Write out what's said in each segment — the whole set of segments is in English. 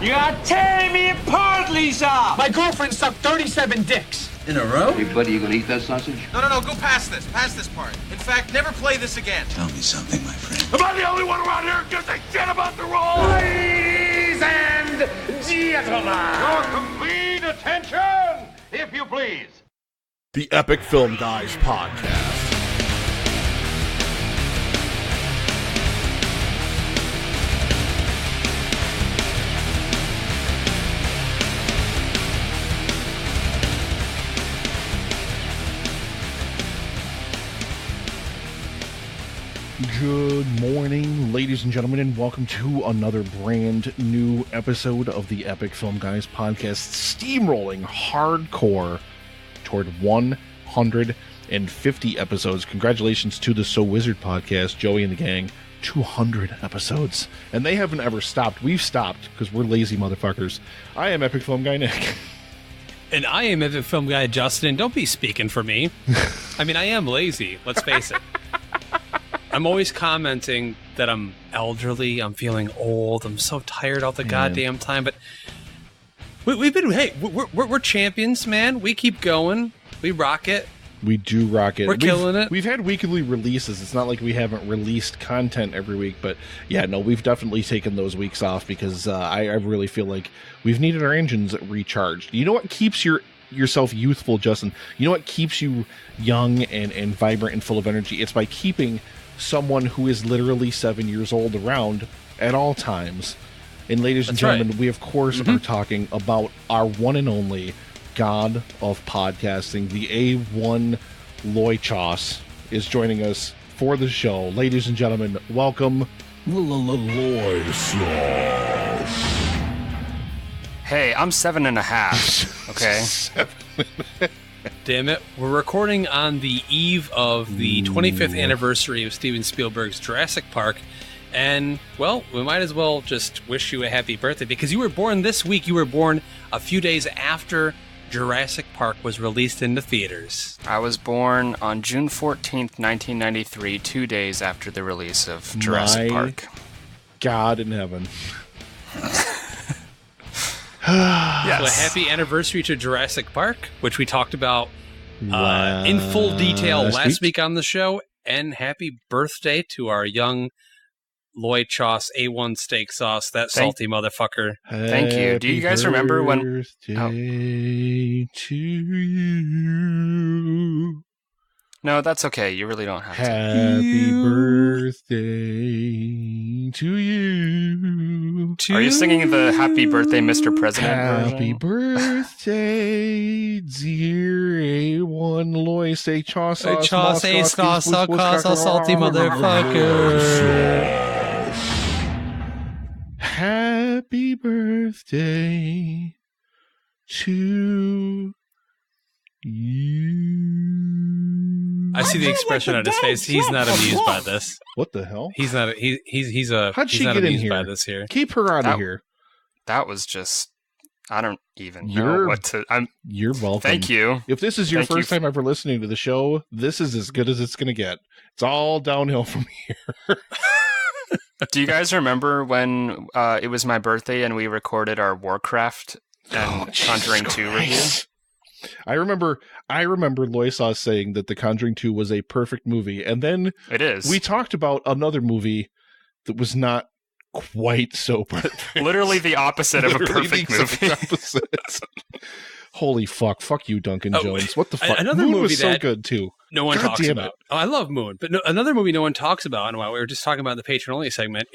You are tearing me apart, Lisa! My girlfriend sucked 37 dicks. In a row? Hey, buddy, you gonna eat that sausage? No, go past this. Past this part. In fact, never play this again. Tell me something, my friend. Am I the only one around here who gives a shit about the role? Ladies and gentlemen! Your complete attention, if you please. The Epic Film Guys Podcast. Good morning, ladies and gentlemen, and welcome to another brand new episode of the Epic Film Guys Podcast, steamrolling hardcore toward 150 episodes. Congratulations to the So Wizard podcast, Joey and the gang, 200 episodes. And they haven't ever stopped. We've stopped because we're lazy motherfuckers. I am Epic Film Guy Nick. And I am Epic Film Guy Justin. Don't be speaking for me. I mean, I am lazy, let's face it. I'm always commenting that I'm elderly, I'm feeling old, I'm so tired all the goddamn time, but we're champions, man. We keep going. We rock it. We do rock it. We're killing it. We've had weekly releases. It's not like we haven't released content every week, but yeah, no, we've definitely taken those weeks off because I really feel like we've needed our engines recharged. You know what keeps yourself youthful, Justin? You know what keeps you young and vibrant and full of energy? It's by keeping someone who is literally 7 years old around at all times. And ladies and gentlemen, right, we of course are talking about our one and only god of podcasting, the A1 Loy Chos is joining us for the show. Ladies and gentlemen, welcome Loy Sauce. Hey, I'm 7.5. Okay. 7.5. Damn it. We're recording on the eve of the 25th anniversary of Steven Spielberg's Jurassic Park. And, well, we might as well just wish you a happy birthday because you were born this week. You were born a few days after Jurassic Park was released in the theaters. I was born on June 14th, 1993, 2 days after the release of Jurassic Park. God in heaven. Yes. So a happy anniversary to Jurassic Park, which we talked about in full detail last week on the show, and happy birthday to our young Loy Chos A1 steak sauce, that salty motherfucker. Thank you. Do you guys remember when... Birthday to you. No, that's okay. You really don't have to. Happy birthday to you. Are you singing the Happy Birthday, Mr. President Happy version? birthday, dear A1 Loy steak sauce. Salty motherfucker. Happy birthday to you. I see the expression on his face. He's not amused by this. What the hell? He's not. He's How'd she not get in amused here? by this here. Keep her out of here. That was just... I don't even know what to... You're welcome. Thank you. If this is your first time ever listening to the show, this is as good as it's going to get. It's all downhill from here. Do you guys remember when it was my birthday and we recorded our Warcraft and Conjuring 2 review? I remember Loy Sauce saying that The Conjuring 2 was a perfect movie, and then it is. We talked about another movie that was not quite so perfect. Literally the opposite of a perfect movie. Holy fuck. Fuck you, Duncan Jones. What the fuck? Another Moon movie was so that good, too. No one talks about. Oh, I love Moon. But another movie no one talks about, and while we were just talking about in the Patron-only segment,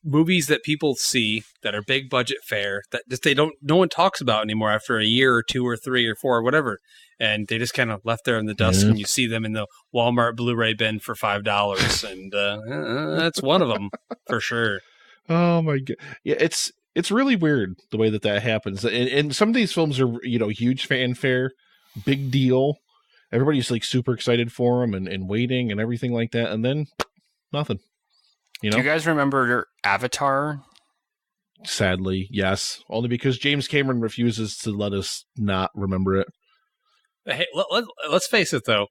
movies that people see that are big budget fare that just no one talks about anymore after a year or two or three or four or whatever, and they just kind of left there in the dust, and you see them in the Walmart Blu-ray bin for $5, and that's one of them for sure. Oh my god, yeah, it's really weird the way that happens, and some of these films are huge fanfare, big deal, everybody's like super excited for them and waiting and everything like that, and then nothing. Do you guys remember Avatar? Sadly, yes. Only because James Cameron refuses to let us not remember it. Hey, let's face it, though.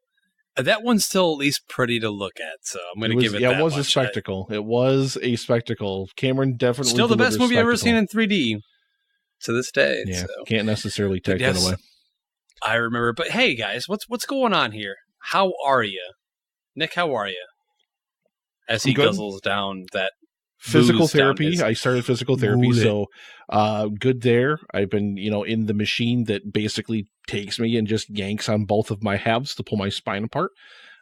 That one's still at least pretty to look at, so I'm going to give it that it was much. a spectacle. It was a spectacle. Cameron definitely still the best movie I've ever seen spectacle. in 3D to this day. Yeah, so. can't necessarily take that away. I remember. But hey, guys, what's going on here? How are you? Nick, how are you? As he guzzles down that physical booze down therapy. I started physical therapy, so good there. I've been, in the machine that basically takes me and just yanks on both of my halves to pull my spine apart,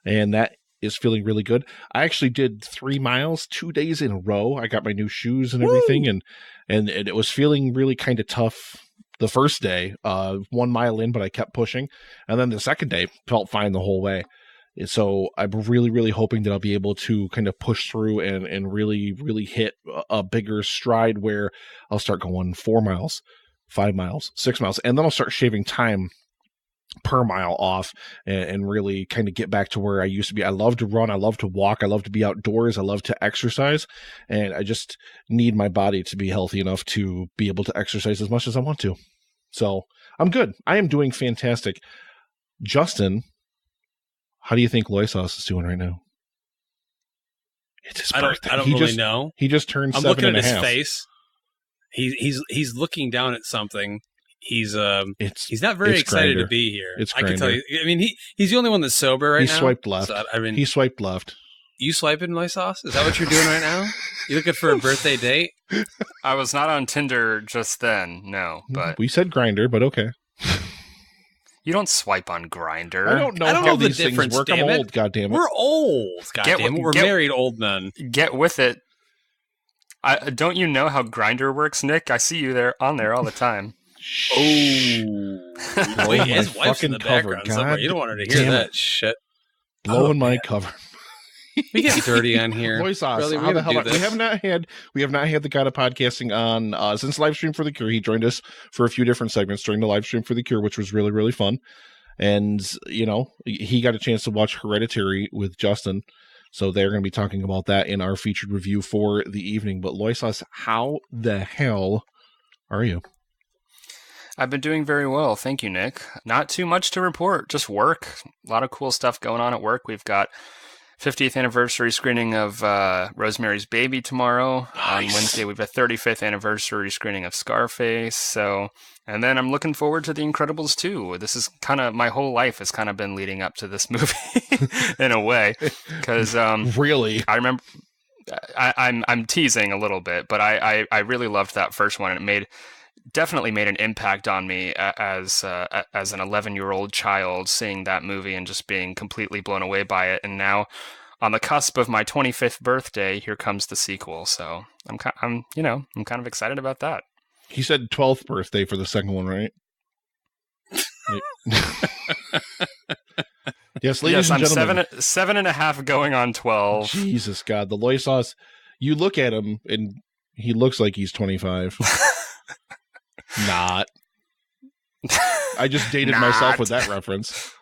and that is feeling really good. I actually did 3 miles 2 days in a row. I got my new shoes and everything, and it was feeling really kind of tough the first day, 1 mile in, but I kept pushing, and then the second day felt fine the whole way. So I'm really, really hoping that I'll be able to kind of push through and really, really hit a bigger stride where I'll start going 4 miles, 5 miles, 6 miles, and then I'll start shaving time per mile off and really kind of get back to where I used to be. I love to run. I love to walk. I love to be outdoors. I love to exercise. And I just need my body to be healthy enough to be able to exercise as much as I want to. So I'm good. I am doing fantastic. Justin, how do you think Loisos is doing right now? It's his birthday. I don't really know. He just turned 7.5. I'm looking at his face. He's looking down at something. He's not very excited to be here. It's I can tell you. I mean, he's the only one that's sober right now. He swiped left. So, he swiped left. You swiping my sauce? Is that what you're doing right now? You looking for a birthday date? I was not on Tinder just then, no. But we said Grindr, but okay. You don't swipe on Grindr. I don't know how these things work. I'm old, goddammit. We're old, goddammit. We're married old men. Get with it. Don't you know how Grindr works, Nick? I see you on there all the time. Oh, wait, his wife's in the background somewhere. You don't want her to hear that shit. Blowing my cover. We get dirty on here. Really, how the hell we have not had the God of Podcasting on since live stream for the Cure. He joined us for a few different segments during the live stream for the Cure, which was really, really fun. And he got a chance to watch Hereditary with Justin, so they're going to be talking about that in our featured review for the evening. But Loisos, how the hell are you? I've been doing very well, thank you, Nick. Not too much to report, just work. A lot of cool stuff going on at work. We've got 50th anniversary screening of Rosemary's Baby tomorrow. Nice. On Wednesday, we have a 35th anniversary screening of Scarface. And then I'm looking forward to The Incredibles 2. This is kind of, my whole life has kind of been leading up to this movie in a way. Because really, I remember, I'm teasing a little bit, but I really loved that first one, and it definitely made an impact on me as an 11-year-old child, seeing that movie and just being completely blown away by it. And now, on the cusp of my 25th birthday, here comes the sequel. So I'm kind of excited about that. He said 12th birthday for the second one, right? Yes, ladies and gentlemen. I'm 7.5 going on 12. Jesus God, the Loisos. You look at him and he looks like he's 25. Not. I just dated myself with that reference.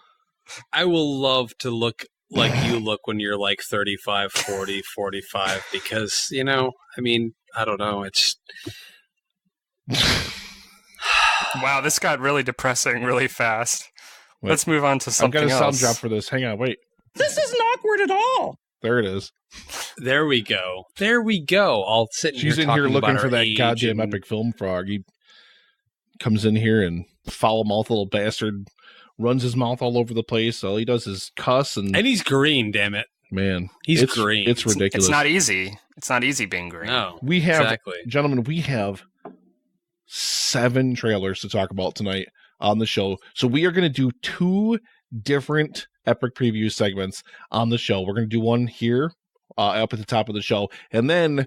I will love to look like you look when you're like 35, 40, 45, because, I mean, I don't know. It's... Wow, this got really depressing really fast. Wait, let's move on to something else. I've got a sound drop for this. Hang on, wait. This isn't awkward at all. There it is. There we go. I'll sit She's in here looking for that goddamn epic film frog. He comes in here and foul-mouthed little bastard runs his mouth all over the place. All he does is cuss. And he's green, damn it. Man. He's green. It's ridiculous. It's not easy. It's not easy being green. No, gentlemen, we have 7 trailers to talk about tonight on the show. So we are going to do 2 different epic preview segments on the show. We're going to do one here up at the top of the show, and then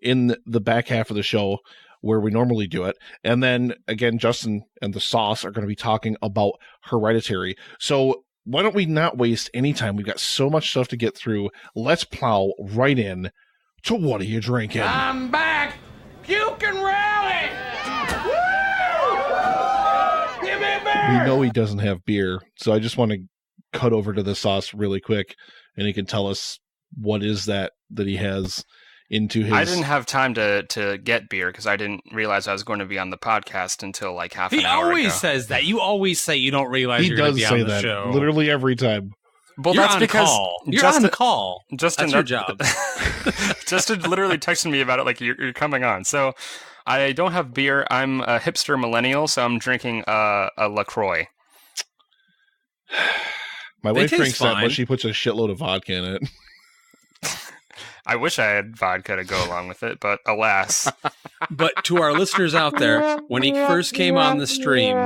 in the back half of the show where we normally do it. And then again, Justin and the Sauce are going to be talking about Hereditary. So why don't we not waste any time? We've got so much stuff to get through. Let's plow right in to What Are You Drinking? I'm back! Puke and rally! Woo! Give me beer! We know he doesn't have beer, so I just want to cut over to the Sauce really quick, and he can tell us what is that he has into his... I didn't have time to get beer because I didn't realize I was going to be on the podcast until like half an hour ago. He always says that. You always say you don't realize you're going to be on the show. Literally every time. Well, You're that's on because call. You're on call. Justin, That's your job. Justin literally texted me about it like you're coming on. So I don't have beer. I'm a hipster millennial, so I'm drinking a LaCroix. My wife drinks that, fine. but she puts a shitload of vodka in it. I wish I had vodka to go along with it, but alas. But to our listeners out there, when he first came on the stream,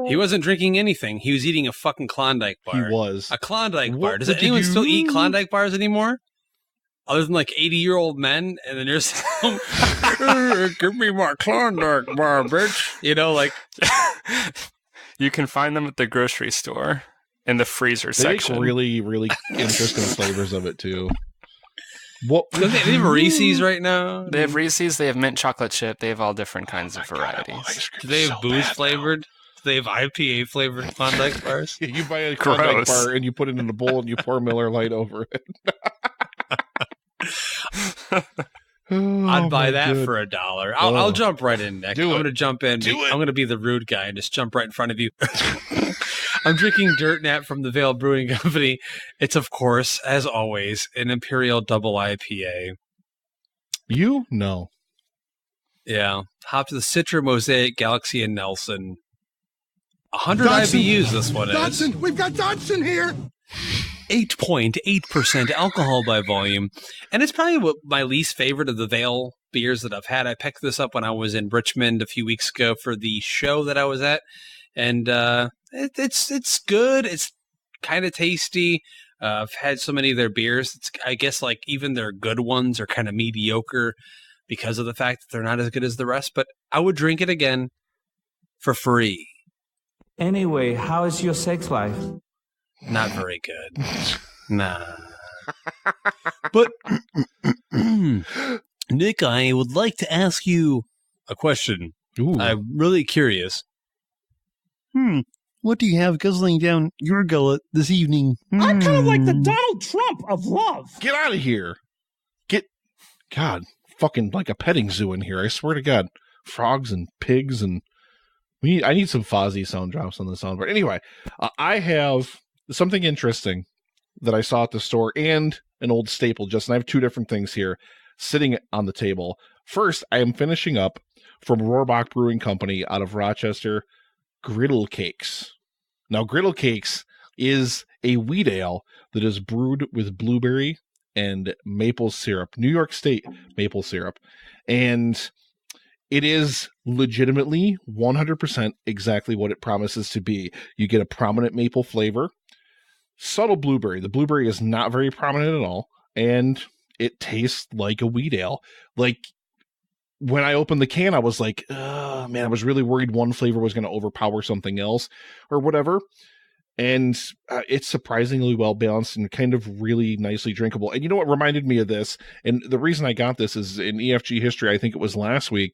he wasn't drinking anything. He was eating a fucking Klondike bar. He was. A Klondike bar. What Does did anyone you- still eat Klondike bars anymore? Other than like 80-year-old men, and then there's some, give me my Klondike bar, bitch. You know, like You can find them at the grocery store in the freezer They section. make really, really interesting flavors of it too. What? they have Reese's right now. They have Reese's, they have mint chocolate chip, they have all different kinds of varieties. Do they have booze flavored? Do they have IPA flavored Klondike bars? You buy a Klondike Gross. bar and you put it in a bowl and you pour Miller Lite over it. I'd buy that for $1. I'll jump right in, Nick. Do I'm it. going to jump in. Do it. I'm going to be the rude guy and just jump right in front of you. I'm drinking Dirt Nat from the Vale Brewing Company. It's, of course, as always, an Imperial Double IPA. You? No. Yeah. Hopped to the Citra, Mosaic, Galaxy, and Nelson. 100 Dodson. IBUs this one is. Dodson, we've got Dodson here. 8.8% alcohol by volume. And it's probably my least favorite of the Vale beers that I've had. I picked this up when I was in Richmond a few weeks ago for the show that I was at. And it's good. It's kind of tasty. I've had so many of their beers. I guess like even their good ones are kind of mediocre because of the fact that they're not as good as the rest. But I would drink it again for free. Anyway, how is your sex life? Not very good. Nah. But, Nick, I would like to ask you a question. Ooh. I'm really curious. What do you have guzzling down your gullet this evening? I'm kind of like the Donald Trump of love. Get out of here. God, fucking like a petting zoo in here. I swear to God. Frogs and pigs and I need some Fozzie sound drops on the soundboard. Anyway, I have something interesting that I saw at the store and an old staple. Justin, I have two different things here sitting on the table. First, I am finishing up from Rohrbach Brewing Company out of Rochester, Griddle Cakes. Now, Griddle Cakes is a wheat ale that is brewed with blueberry and maple syrup, New York State maple syrup. And it is legitimately 100% exactly what it promises to be. You get a prominent maple flavor, subtle blueberry. The blueberry is not very prominent at all, and it tastes like a wheat ale. Like, when I opened the can, I was like, man, I was really worried one flavor was going to overpower something else or whatever. And it's surprisingly well balanced and kind of really nicely drinkable. And you know what reminded me of this? And the reason I got this is in EFG history, I think it was last week,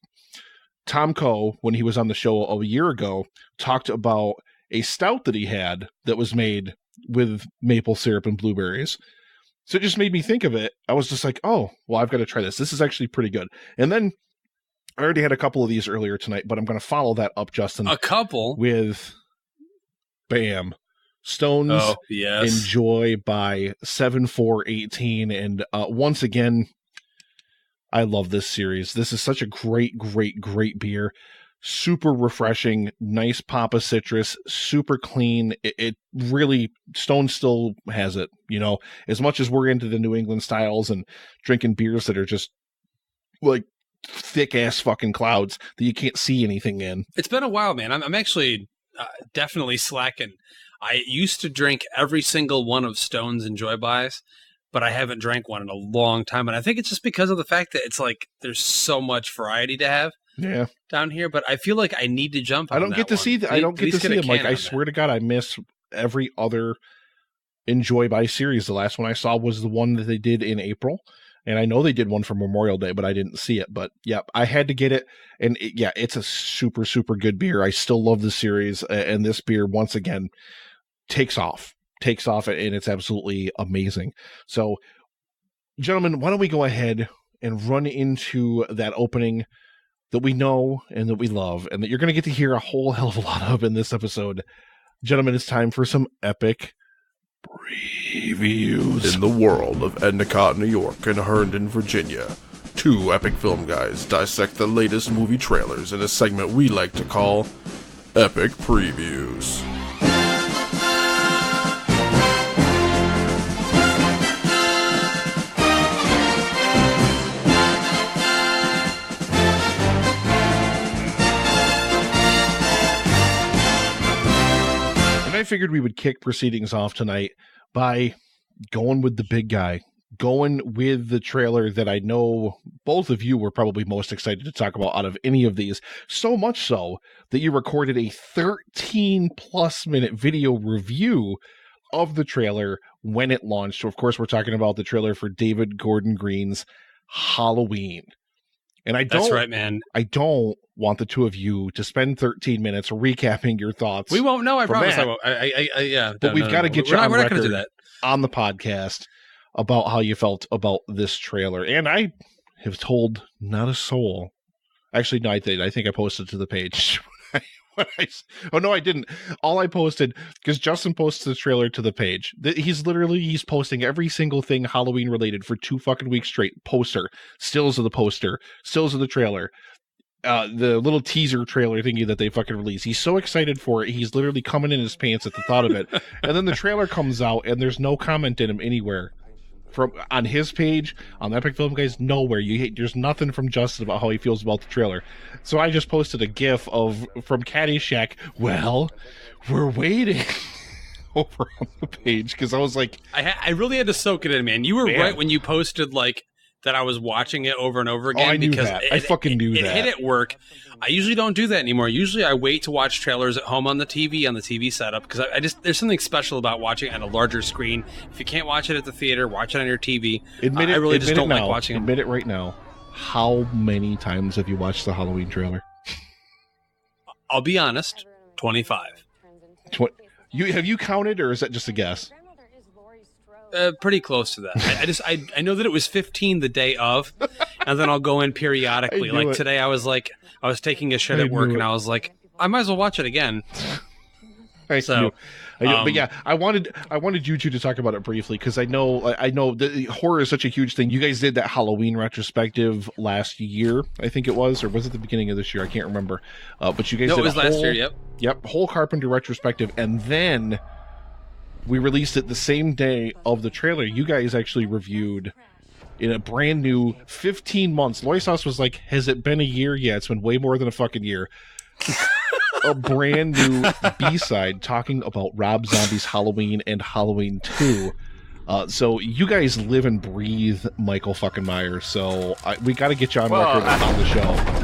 Tom Coe, when he was on the show a year ago, talked about a stout that he had that was made with maple syrup and blueberries. So it just made me think of it. I was just like, oh, well, I've got to try this. This is actually pretty good. And then I already had a couple of these earlier tonight, but I'm going to follow that up, Justin. A couple? With, bam, Stones Oh, yes. Enjoy by 7418. And once again, I love this series. This is such a great, great, great beer. Super refreshing, nice pop of citrus, super clean. It really, Stone still has it, you know, as much as we're into the New England styles and drinking beers that are just like thick ass fucking clouds that you can't see anything in. It's been a while, man. I'm actually definitely slacking. I used to drink every single one of Stone's Enjoy Buys, but I haven't drank one in a long time. And I think it's just because of the fact that it's like there's so much variety to have down here. But I feel like I need to jump on I don't that get to one. see I don't get to see them. Like, I I swear to God, I miss every other Enjoy By series. The last one I saw was the one that they did in April. And I know they did one for Memorial Day, but I didn't see it. But yeah, I had to get it. And it's a super, super good beer. I still love the series. And this beer, once again, takes off, and it's absolutely amazing. So, gentlemen, why don't we go ahead and run into that opening that we know and that we love and that you're going to get to hear a whole hell of a lot of in this episode. Gentlemen, it's time for some epic Previews. In the world of Endicott, New York, and Herndon, Virginia, two epic film guys dissect the latest movie trailers in a segment we like to call Epic Previews. I figured we would kick proceedings off tonight by going with the big guy, going with the trailer that I know both of you were probably most excited to talk about out of any of these, so much so that you recorded a 13-plus minute video review of the trailer when it launched. So, of course, we're talking about the trailer for David Gordon Green's Halloween. And that's right, man. I don't want the two of you to spend 13 minutes recapping your thoughts. We won't. No, I promise I won't. Yeah. But we've got to get you on record record on the podcast about how you felt about this trailer. And I have told not a soul. Actually, no, I think I posted to the page. Oh, no, I didn't. All I posted, because Justin posts the trailer to the page. He's posting every single thing Halloween related for 2 fucking weeks straight. Stills of the poster, stills of the trailer, the little teaser trailer thingy that they fucking released. He's so excited for it. He's literally coming in his pants at the thought of it. And then the trailer comes out and there's no comment in him anywhere. On his page, on Epic Film Guys, nowhere. There's nothing from Justin about how he feels about the trailer. So I just posted a GIF from Caddyshack. Well, we're waiting over on the page because I was like, I really had to soak it in, man. You were right when you posted like that. I was watching it over and over again. I knew that. I fucking knew that. It hit at work. I usually don't do that anymore. Usually I wait to watch trailers at home on the TV setup because there's something special about watching it on a larger screen. If you can't watch it at the theater, watch it on your TV. I really just don't like watching it. Admit it right now. How many times have you watched the Halloween trailer? I'll be honest, 25. Have you counted, or is that just a guess? Pretty close to that. I know that it was 15 the day of, and then I'll go in periodically. Like today, I was taking a shit at work, and I was like, I might as well watch it again. But yeah, I wanted you two to talk about it briefly because I know that horror is such a huge thing. You guys did that Halloween retrospective last year, I think it was, or was it the beginning of this year? I can't remember. But you guys did it was last year. Yep, whole Carpenter retrospective, and then we released it the same day of the trailer. You guys actually reviewed in a brand new 15 months. Loisos was like, has it been a year? Yeah, it's been way more than a fucking year. A brand new B-side talking about Rob Zombie's Halloween and Halloween 2. So you guys live and breathe Michael fucking Myers. So we got to get you on record on the show.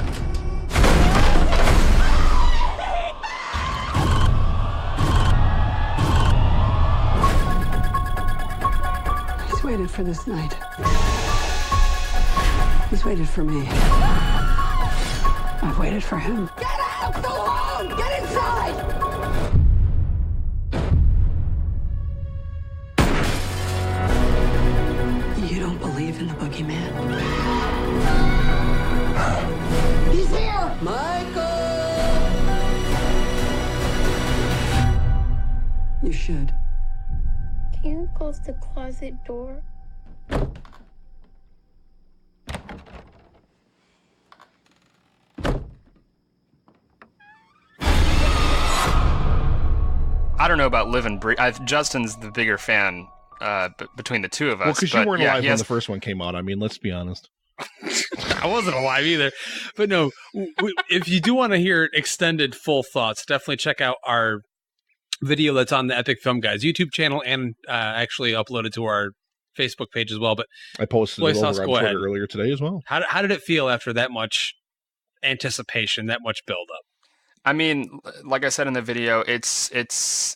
Waited for this night. He's waited for me. I've waited for him. Get out the room! Get inside! You don't believe in the boogeyman? He's here! Michael! You should. Can you close the closet door? I don't know about live and breathe. Justin's the bigger fan between the two of us. Well, because you weren't alive when the first one came out. I mean, let's be honest. I wasn't alive either. But no, if you do want to hear extended full thoughts, definitely check out our video that's on the Epic Film Guys YouTube channel and actually uploaded to our Facebook page as well. But I posted it over on Twitter earlier today as well. How did it feel after that much anticipation, that much buildup? I mean, like I said in the video, it's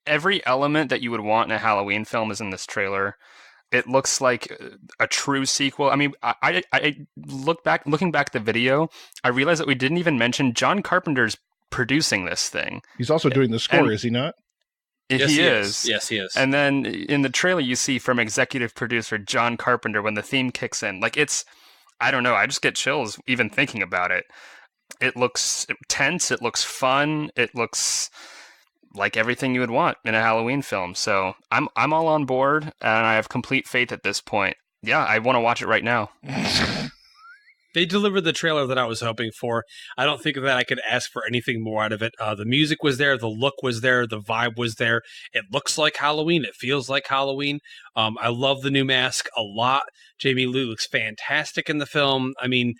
every element that you would want in a Halloween film is in this trailer. It looks like a true sequel. I mean, I looking back at the video, I realized that we didn't even mention John Carpenter's producing this thing. He's also doing the score, is he not? Yes, he is. Yes, he is. And then in the trailer, you see from executive producer John Carpenter when the theme kicks in. Like, it's, I don't know, I just get chills even thinking about it. It looks tense. It looks fun. It looks like everything you would want in a Halloween film. So I'm all on board, and I have complete faith at this point. Yeah, I want to watch it right now. They delivered the trailer that I was hoping for. I don't think that I could ask for anything more out of it. The music was there. The look was there. The vibe was there. It looks like Halloween. It feels like Halloween. I love the new mask a lot. Jamie Lee looks fantastic in the film. I mean,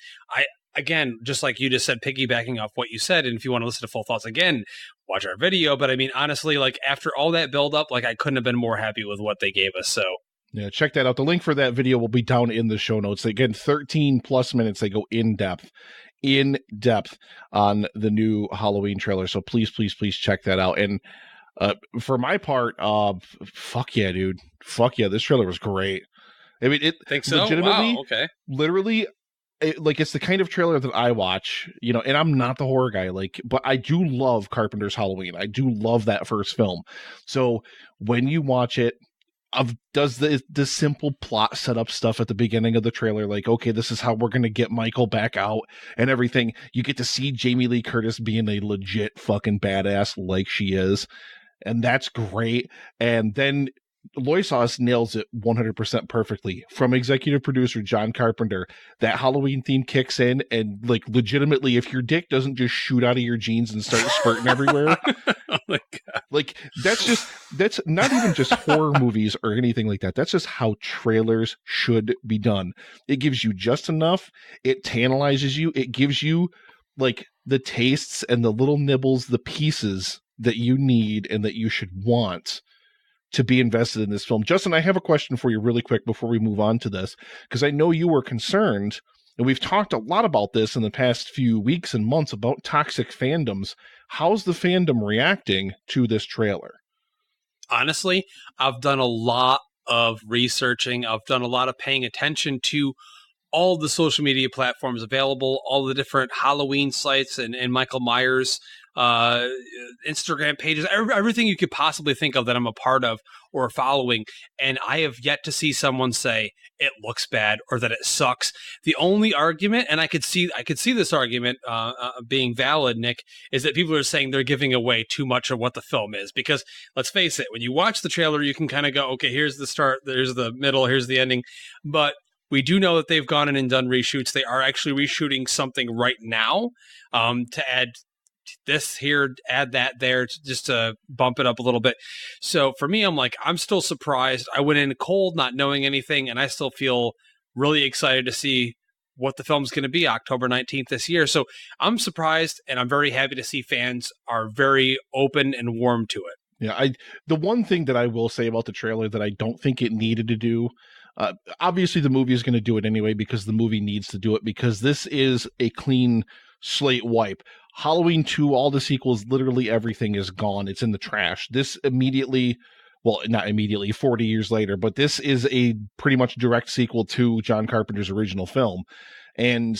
again, just like you just said, piggybacking off what you said, and if you want to listen to full thoughts again, watch our video. But I mean, honestly, like after all that build up, like I couldn't have been more happy with what they gave us. So yeah, check that out. The link for that video will be down in the show notes. Again, 13 plus minutes. They go in depth on the new Halloween trailer. So please check that out. And for my part, fuck yeah, dude. Fuck yeah, this trailer was great. I mean, think so? Legitimately, wow, okay. Literally, it's the kind of trailer that I watch, you know, and I'm not the horror guy, but I do love Carpenter's Halloween. I do love that first film. So when you watch it, does the simple plot setup stuff at the beginning of the trailer, like, okay, this is how we're going to get Michael back out and everything. You get to see Jamie Lee Curtis being a legit fucking badass like she is. And that's great. And then Loisos nails it 100% perfectly. From executive producer John Carpenter, that Halloween theme kicks in, and like legitimately, if your dick doesn't just shoot out of your jeans and start spurting everywhere, oh my God. Like that's not even just horror movies or anything like that. That's just how trailers should be done. It gives you just enough. It tantalizes you. It gives you like the tastes and the little nibbles, the pieces that you need and that you should want to be invested in this film. Justin, I have a question for you really quick before we move on to this, because I know you were concerned, and we've talked a lot about this in the past few weeks and months about toxic fandoms. How's the fandom reacting to this trailer? Honestly, I've done a lot of researching. I've done a lot of paying attention to all the social media platforms available, all the different Halloween sites and Michael Myers Instagram pages, everything you could possibly think of that I'm a part of or following. And I have yet to see someone say it looks bad or that it sucks. The only argument, and I could see this argument being valid, Nick, is that people are saying they're giving away too much of what the film is. Because let's face it, when you watch the trailer, you can kind of go, okay, here's the start, there's the middle, here's the ending. But we do know that they've gone in and done reshoots. They are actually reshooting something right now to add this here, add that there, just to bump it up a little bit. So for me, I'm still surprised. I went in cold, not knowing anything, and I still feel really excited to see what the film's going to be October 19th this year. So I'm surprised, and I'm very happy to see fans are very open and warm to it. Yeah, the one thing that I will say about the trailer that I don't think it needed to do, obviously the movie is going to do it anyway because the movie needs to do it, because this is a clean slate wipe. Halloween 2, all the sequels, literally everything is gone. It's in the trash. This immediately, well, not immediately, 40 years later, but this is a pretty much direct sequel to John Carpenter's original film. And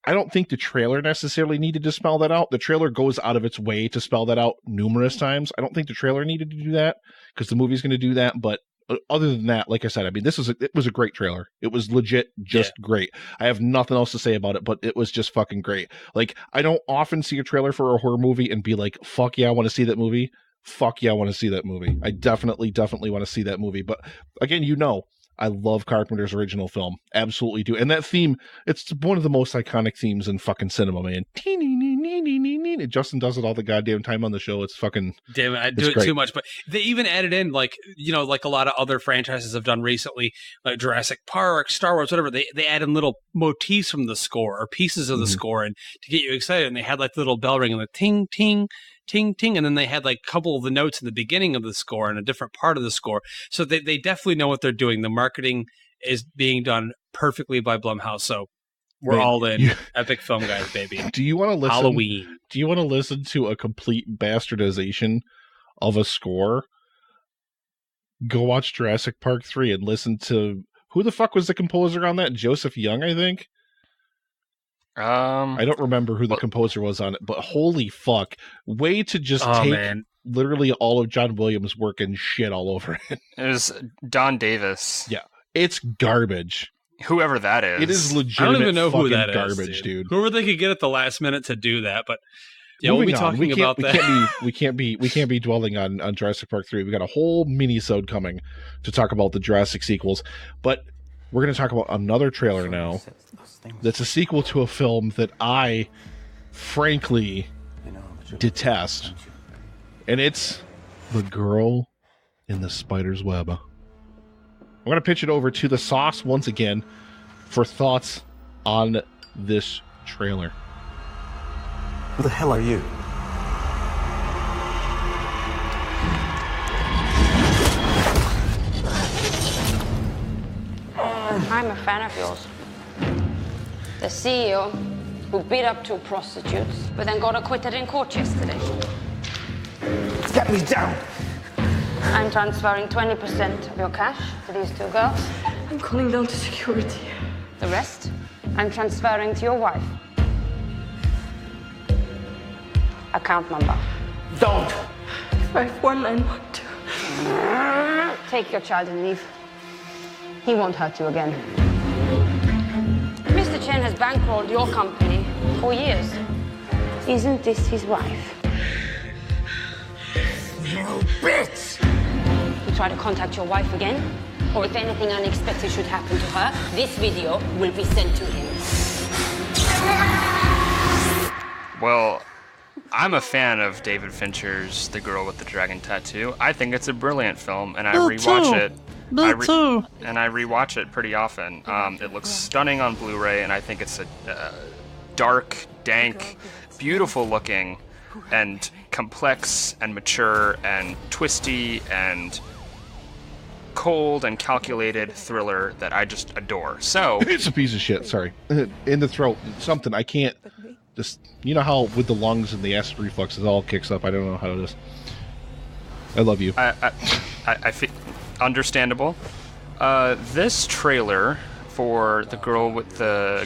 I don't think the trailer necessarily needed to spell that out. The trailer goes out of its way to spell that out numerous times. I don't think the trailer needed to do that because the movie's going to do that. But other than that, like I said, I mean, it was a great trailer. It was legit just great. I have nothing else to say about it, but it was just fucking great. Like, I don't often see a trailer for a horror movie and be like, fuck yeah, I want to see that movie. Fuck yeah, I want to see that movie. I definitely want to see that movie. But again, I love Carpenter's original film. Absolutely do. And that theme, it's one of the most iconic themes in fucking cinema, man. Justin does it all the goddamn time on the show. It's fucking... Damn it, I do it great. Too much. But they even added in, like a lot of other franchises have done recently, like Jurassic Park, Star Wars, whatever. They add in little motifs from the score or pieces of the score and to get you excited. And they had like the little bell ring and the ting, ting, ting, ting. And then they had like a couple of the notes in the beginning of the score and a different part of the score. So they definitely know what they're doing. The marketing is being done perfectly by Blumhouse. So we're all in. Epic Film Guys, baby. Do you want to listen? Halloween. Do you want to listen to a complete bastardization of a score? Go watch Jurassic Park 3 and listen to... Who the fuck was the composer on that? Joseph Young, I think? I don't remember who the composer was on it, but holy fuck. Way to just take literally all of John Williams' work and shit all over it. It was Don Davis. Yeah. It's garbage. Whoever that is. It is legitimate. I don't even know who that garbage, is, dude. Whoever they could get at the last minute to do that, but Yeah, we'll be talking about that. We can't be dwelling on Jurassic Park 3. We got a whole mini-sode coming to talk about the Jurassic sequels, but we're going to talk about another trailer now. That's a sequel to a film that I, frankly, detest, and it's The Girl in the Spider's Web. I'm going to pitch it over to the sauce once again for thoughts on this trailer. Who the hell are you? I'm a fan of yours. The CEO who beat up 2 prostitutes, but then got acquitted in court yesterday. Get me down! I'm transferring 20% of your cash to these 2 girls. I'm calling down to security. The rest, I'm transferring to your wife. Account number. Don't! 51912. Take your child and leave. He won't hurt you again. Mr. Chen has bankrolled your company for years. Isn't this his wife? You bitch! You try to contact your wife again, or if anything unexpected should happen to her, this video will be sent to him. Well, I'm a fan of David Fincher's The Girl with the Dragon Tattoo. I think it's a brilliant film, and I rewatch it. And I rewatch it pretty often. It looks stunning on Blu-ray, and I think it's a dark, dank, beautiful looking, and complex and mature and twisty and cold and calculated thriller that I just adore. So it's a piece of shit. Sorry, in the throat, something I can't. Just you know how with the lungs and the acid reflux it all kicks up. I don't know how it is. I love you. I feel understandable. This trailer for the girl in the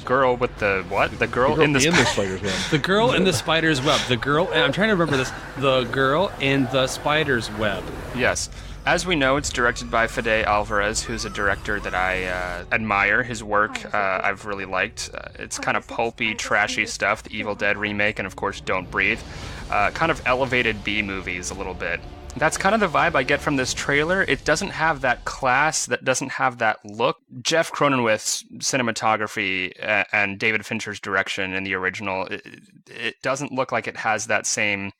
spider's web. The girl in the spider's web. I'm trying to remember this. The girl in the spider's web. Yes. As we know, it's directed by Fede Alvarez, who's a director that I admire. His work I've really liked. It's kind of pulpy, trashy stuff. The Evil Dead remake, and of course, Don't Breathe. Kind of elevated B movies a little bit. That's kind of the vibe I get from this trailer. It doesn't have that class, that doesn't have that look. Jeff Cronenweth's cinematography and David Fincher's direction in the original, it doesn't look like it has that same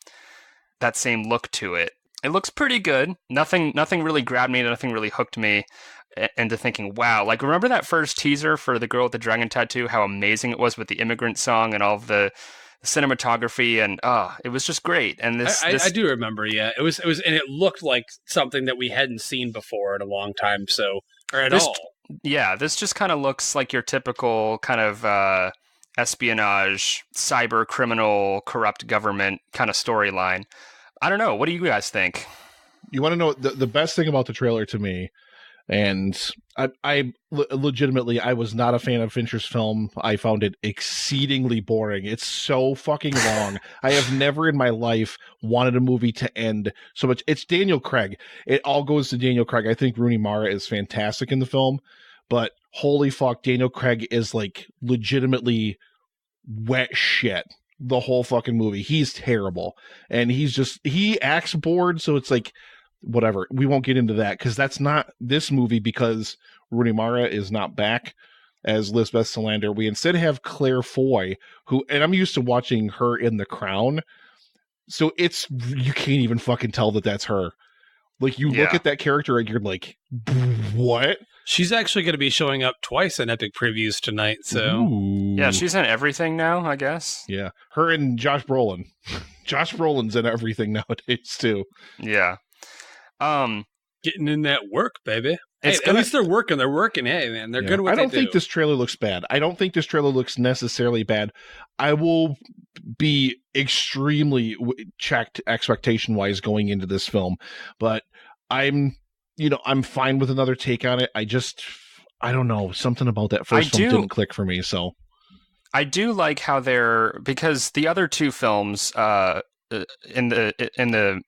look to it. It looks pretty good. Nothing really grabbed me. Nothing really hooked me into thinking, wow. Like, remember that first teaser for The Girl with the Dragon Tattoo? How amazing it was with the immigrant song and all of the cinematography, and it was just great. And I do remember. Yeah, it was, and it looked like something that we hadn't seen before in a long time. So, or at all. Yeah, this just kind of looks like your typical kind of espionage, cyber criminal, corrupt government kind of storyline. I don't know. What do you guys think? You want to know the best thing about the trailer to me, and I legitimately, I was not a fan of Fincher's film. I found it exceedingly boring. It's so fucking long. I have never in my life wanted a movie to end so much. It's Daniel Craig. It all goes to Daniel Craig. I think Rooney Mara is fantastic in the film, but holy fuck, Daniel Craig is like legitimately wet shit the whole fucking movie. He's terrible, and he acts bored, so it's like whatever. We won't get into that because that's not this movie, because Rooney Mara is not back as Lisbeth Salander. We instead have Claire Foy, who, and I'm used to watching her in The Crown, so it's, you can't even fucking tell that that's her. Like, you look at that character and you're like, what? She's actually going to be showing up twice in Epic Previews tonight, so... Ooh. Yeah, she's in everything now, I guess. Yeah, her and Josh Brolin. Josh Brolin's in everything nowadays, too. Yeah. Getting in that work, baby. Hey, at least they're working. Hey, man, they're good at what they do. I don't think this trailer looks bad. I don't think this trailer looks necessarily bad. I will be extremely checked expectation-wise going into this film, but I'm fine with another take on it. I don't know. Something about that first film didn't click for me, so... I do like how because the other two films in the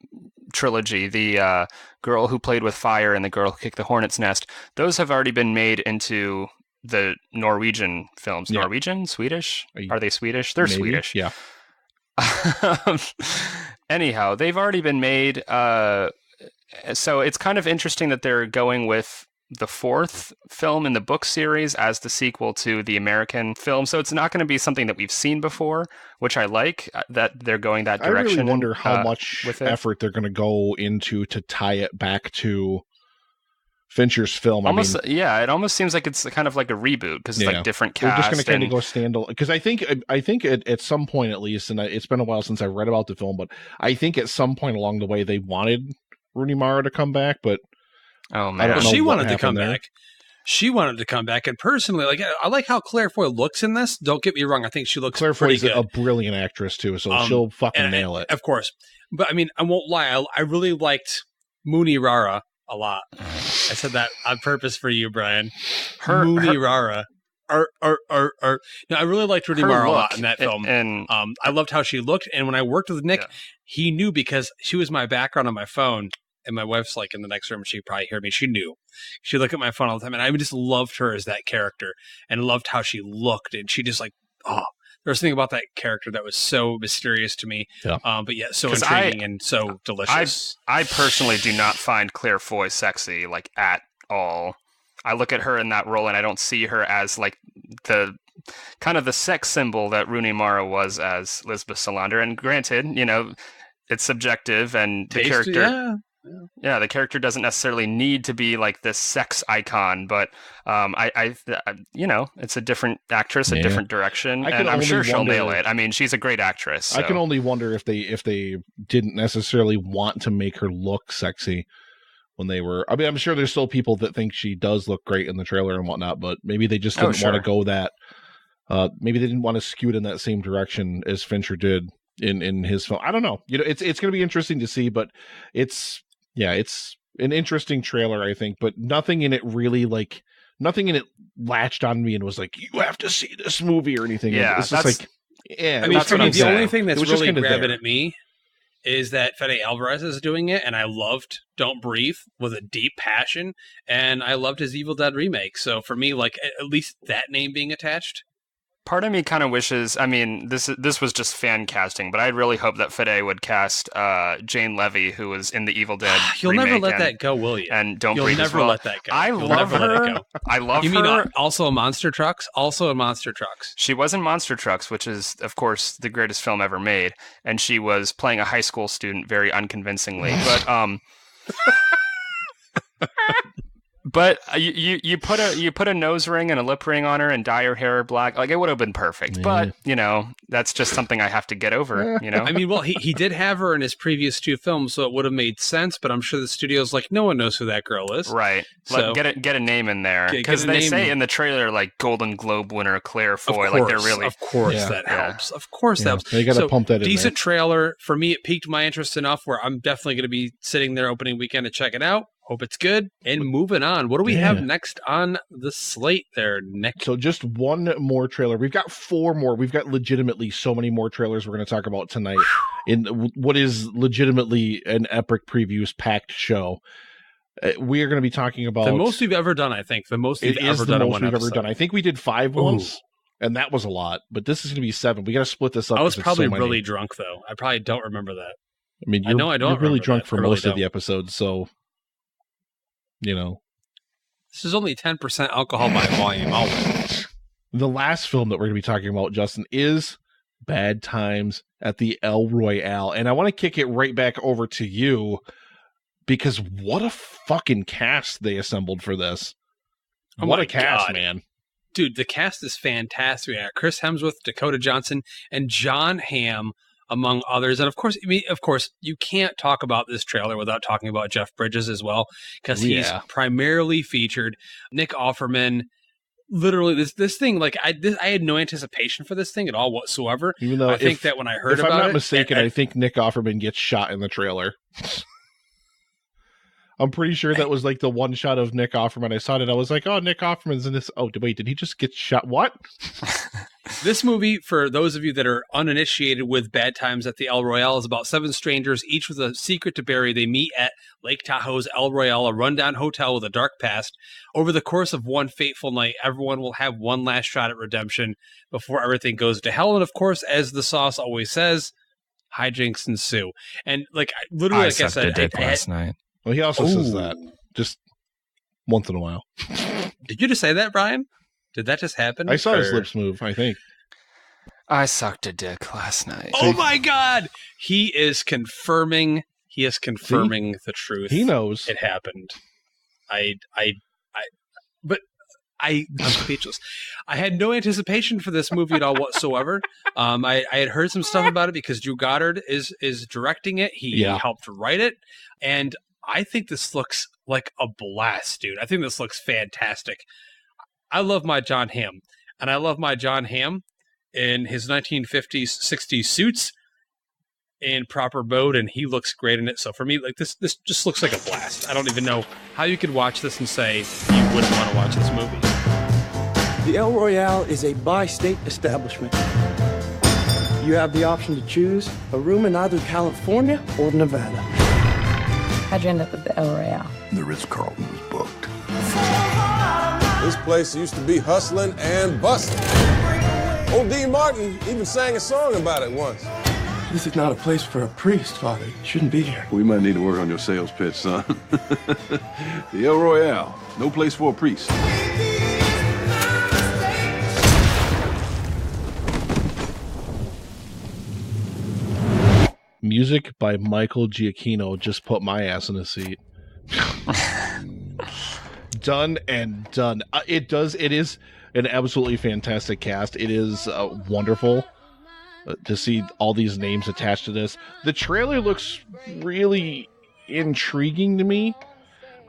trilogy, the Girl Who Played with Fire and The Girl Who Kicked the Hornet's Nest, those have already been made into the Norwegian films. Yeah. Norwegian? Swedish? Are they Swedish? They're Swedish. Yeah. Anyhow, they've already been made. So it's kind of interesting that they're going with the fourth film in the book series as the sequel to the American film. So it's not going to be something that we've seen before, which I like that they're going that direction. I really wonder how much effort they're going to go into to tie it back to Fincher's film. It almost seems like it's kind of like a reboot because it's like different cast. They're just going to kind of go standalone. Because I think at some point at least, and it's been a while since I read about the film, but I think at some point along the way they wanted Rooney Mara to come back, but oh man, well, she wanted to come back. She wanted to come back, and personally, like I like how Claire Foy looks in this. Don't get me wrong; I think she looks Claire pretty Foy's good. a brilliant actress too, so she'll fucking nail it. Of course, but I mean, I won't lie. I really liked Mooney Rara a lot. I said that on purpose for you, Brian. Mooney Rara. I really liked Rooney Mara a lot in that film, and I loved how she looked. And when I worked with Nick, he knew because she was my background on my phone. And my wife's like in the next room. She probably heard me. She knew. She looked at my phone all the time. And I just loved her as that character and loved how she looked. And she just like, there was something about that character that was so mysterious to me. Yeah. But yeah, so intriguing and so delicious. I personally do not find Claire Foy sexy, like at all. I look at her in that role and I don't see her as like the kind of the sex symbol that Rooney Mara was as Lisbeth Salander. And granted, it's subjective and the character... Yeah, the character doesn't necessarily need to be like this sex icon, but it's a different actress, a different direction, and I'm sure she'll nail it. I mean, she's a great actress. So. I can only wonder if they didn't necessarily want to make her look sexy when they were. I mean, I'm sure there's still people that think she does look great in the trailer and whatnot, but maybe they just didn't want to go that. Maybe they didn't want to skew it in that same direction as Fincher did in his film. I don't know. It's going to be interesting to see, but it's an interesting trailer, I think, but nothing in it latched on me and was like, you have to see this movie or anything. Yeah, it's just like, I mean, for me, the only thing that's really grabbing at me is that Fede Alvarez is doing it, and I loved Don't Breathe with a deep passion, and I loved his Evil Dead remake. So for me, like, at least that name being attached. Part of me kind of wishes, I mean, this was just fan casting, but I'd really hope that Fede would cast Jane Levy, who was in the Evil Dead You'll remake. Never let that go, will you? And Don't You'll Breathe never let that go. I love her. I love her. You mean also in Monster Trucks? Also in Monster Trucks. She was in Monster Trucks, which is, of course, the greatest film ever made, and she was playing a high school student very unconvincingly. But you put a nose ring and a lip ring on her and dye her hair black, like it would have been perfect. Yeah. But that's just something I have to get over. I mean, well, he did have her in his previous two films, so it would have made sense. But I'm sure the studio's like, no one knows who that girl is, right? So get a name in there because they say in the trailer like Golden Globe winner Claire Foy, like they're really of course that helps. Of course that helps. They got to pump that in. Decent trailer for me. It piqued my interest enough where I'm definitely going to be sitting there opening weekend to check it out. Hope it's good. And moving on. What do we have next on the slate there, Nick? So just one more trailer. We've got 4 more. We've got legitimately so many more trailers we're going to talk about tonight in what is legitimately an epic previews packed show. We are going to be talking about the most we've ever done, I think. The most we've ever done in one episode. I think we did 5 once, and that was a lot. But this is going to be 7. We got to split this up. I was probably really drunk, though. I probably don't remember that. I mean, you're really drunk for most of the episodes, so... This is only 10% alcohol by volume. The last film that we're going to be talking about, Justin, is Bad Times at the El Royale. And I want to kick it right back over to you because what a fucking cast they assembled for this. What a cast, man. Dude, the cast is fantastic. We got Chris Hemsworth, Dakota Johnson, and John Hamm, among others. And of course, you can't talk about this trailer without talking about Jeff Bridges as well, because he's primarily featured. Nick Offerman, literally this thing, like I had no anticipation for this thing at all whatsoever. Even though I think that when I heard about it, if I'm not mistaken, I think Nick Offerman gets shot in the trailer. I'm pretty sure that was like the one shot of Nick Offerman. I saw it. I was like, oh, Nick Offerman's in this. Oh, wait, did he just get shot? What? This movie, for those of you that are uninitiated with Bad Times at the El Royale, is about 7 strangers, each with a secret to bury. They meet at Lake Tahoe's El Royale, a rundown hotel with a dark past. Over the course of one fateful night, everyone will have one last shot at redemption before everything goes to hell. And of course, as the sauce always says, hijinks ensue. And like literally, like I said, last night. Well, he also says that just once in a while. Did you just say that, Brian? Did that just happen? I saw his lips move, I think. I sucked a dick last night. Oh my God! He is confirming the truth. He knows. It happened. I'm speechless. I had no anticipation for this movie at all whatsoever. I had heard some stuff about it because Drew Goddard is directing it. He helped write it. And I think this looks like a blast, dude. I think this looks fantastic. I love my John Hamm. And I love my John Hamm in his 1950s, 60s suits in proper mode, and he looks great in it. So for me, like this just looks like a blast. I don't even know how you could watch this and say you wouldn't want to watch this movie. The El Royale is a bi-state establishment. You have the option to choose a room in either California or Nevada. How'd you end up at the El Royale? The Ritz-Carlton was booked. This place used to be hustling and bustling. Old Dean Martin even sang a song about it once. This is not a place for a priest, Father. You shouldn't be here. We might need to work on your sales pitch, son. The El Royale, no place for a priest. Music by Michael Giacchino just put my ass in a seat. Done and done. It is an absolutely fantastic cast. It is wonderful to see all these names attached to this. The trailer looks really intriguing to me.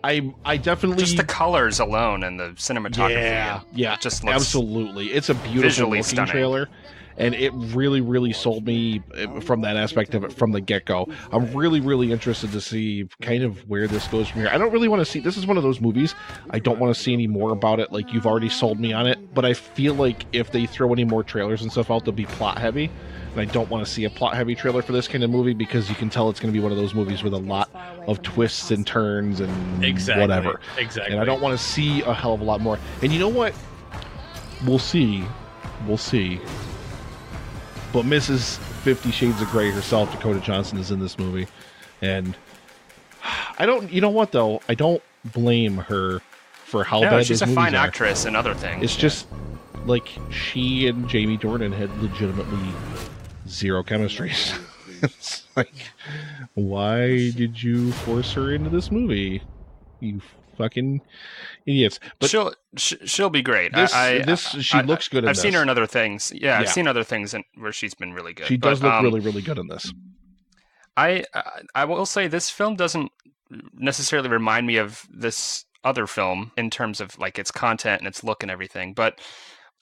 I definitely just the colors alone and the cinematography. Yeah, it just looks absolutely. It's a beautiful looking stunning trailer, and it really, really sold me from that aspect of it from the get-go. I'm really, really interested to see kind of where this goes from here. I don't really want to see. This is one of those movies I don't want to see any more about it. Like, you've already sold me on it, but I feel like if they throw any more trailers and stuff out, they'll be plot heavy. And I don't want to see a plot-heavy trailer for this kind of movie because you can tell it's going to be one of those movies with a lot of twists and turns and whatever. Exactly. And I don't want to see a hell of a lot more. And you know what? We'll see. But Mrs. 50 Shades of Grey herself, Dakota Johnson, is in this movie. And I don't... You know what, though? I don't blame her for how bad she's those a fine movies are. actress and other things. It's just... like, she and Jamie Dornan had legitimately zero chemistry. It's like, why did you force her into this movie? You fucking idiots. But she'll be great. She looks good in this. I've seen her in other things. Yeah, I've seen other things where she's been really good. She does look really, really good in this. I will say this film doesn't necessarily remind me of this other film in terms of like its content and its look and everything, but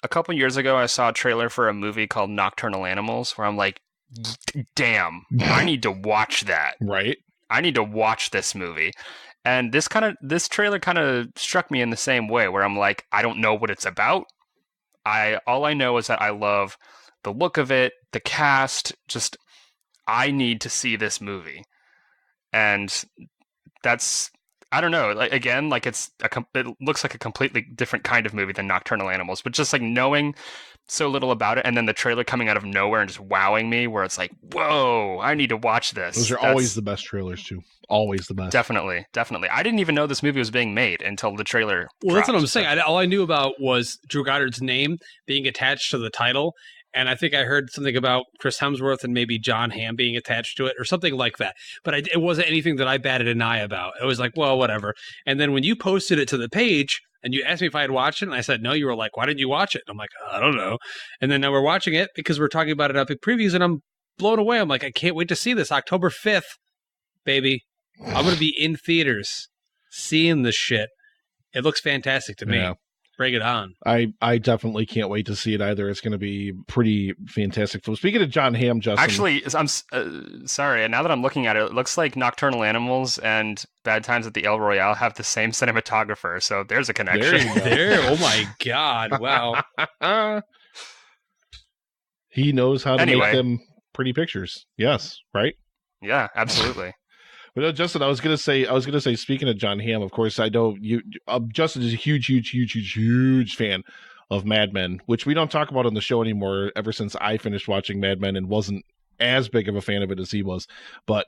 a couple years ago, I saw a trailer for a movie called Nocturnal Animals where I'm like, damn, I need to watch that. Right. I need to watch this movie. And this trailer kind of struck me in the same way where I'm like, I don't know what it's about. All I know is that I love the look of it, the cast, just I need to see this movie. And that's... I don't know. Like, again, like it looks like a completely different kind of movie than Nocturnal Animals, but just like knowing so little about it, and then the trailer coming out of nowhere and just wowing me, where it's like, whoa, I need to watch this. Those are always the best trailers too. Always the best. Definitely. I didn't even know this movie was being made until the trailer. Well, that's what I'm saying. All I knew about was Drew Goddard's name being attached to the title. And I think I heard something about Chris Hemsworth and maybe John Hamm being attached to it or something like that. But it wasn't anything that I batted an eye about. It was like, well, whatever. And then when you posted it to the page and you asked me if I had watched it, and I said, no, you were like, why didn't you watch it? And I'm like, I don't know. And then now we're watching it because we're talking about it Epic Previews, and I'm blown away. I'm like, I can't wait to see this. October 5th, baby. I'm going to be in theaters seeing this shit. It looks fantastic to me. Yeah. Bring it on. I definitely can't wait to see it either. It's going to be pretty fantastic. So speaking of John Hamm, Justin... Actually, I'm sorry. Now that I'm looking at it, it looks like Nocturnal Animals and Bad Times at the El Royale have the same cinematographer. So there's a connection. There. Oh my God. Wow. He knows how to make them pretty pictures. Yes. Right? Yeah, absolutely. But no, Justin, I was gonna say, speaking of John Hamm, of course, I know you. Justin is a huge fan of Mad Men, which we don't talk about on the show anymore. Ever since I finished watching Mad Men and wasn't as big of a fan of it as he was. But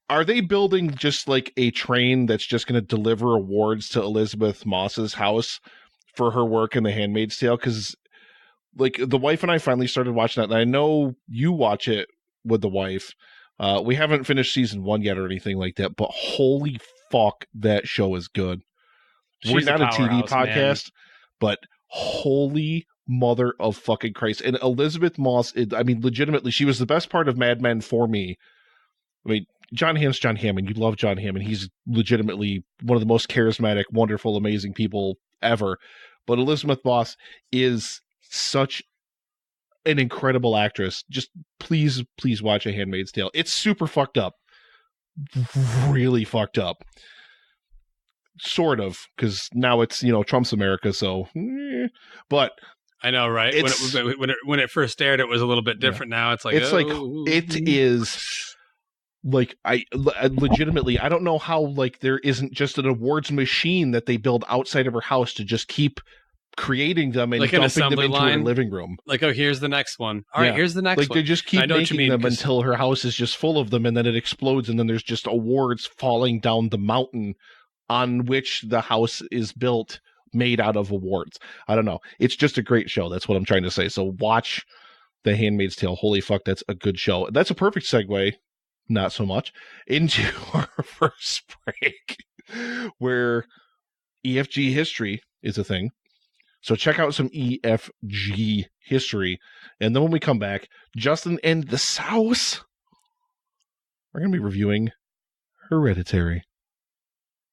are they building just like a train that's just going to deliver awards to Elizabeth Moss's house for her work in The Handmaid's Tale? Because like the wife and I finally started watching that, and I know you watch it with the wife. We haven't finished season 1 yet or anything like that, but holy fuck, that show is good. We're not a TV podcast, but holy mother of fucking Christ. And Elizabeth Moss, I mean, legitimately, she was the best part of Mad Men for me. I mean, John Hammond. You love John Hammond. He's legitimately one of the most charismatic, wonderful, amazing people ever. But Elizabeth Moss is such an incredible actress. Just please watch A Handmaid's Tale. It's super fucked up. Really fucked up. Sort of, because now it's, Trump's America, so but I know, right? When it first aired, it was a little bit different. Now it's like it is like I legitimately I don't know how like there isn't just an awards machine that they build outside of her house to just keep creating them and like dumping them into her living room. Like, oh, here's the next one. All right, here's the next one. Like they just keep making them until her house is just full of them, and then it explodes, and then there's just awards falling down the mountain on which the house is built, made out of awards. I don't know. It's just a great show. That's what I'm trying to say. So watch The Handmaid's Tale. Holy fuck, that's a good show. That's a perfect segue, not so much, into our first break, where EFG history is a thing. So check out some EFG history. And then when we come back, Justin and the Souse, we're going to be reviewing Hereditary.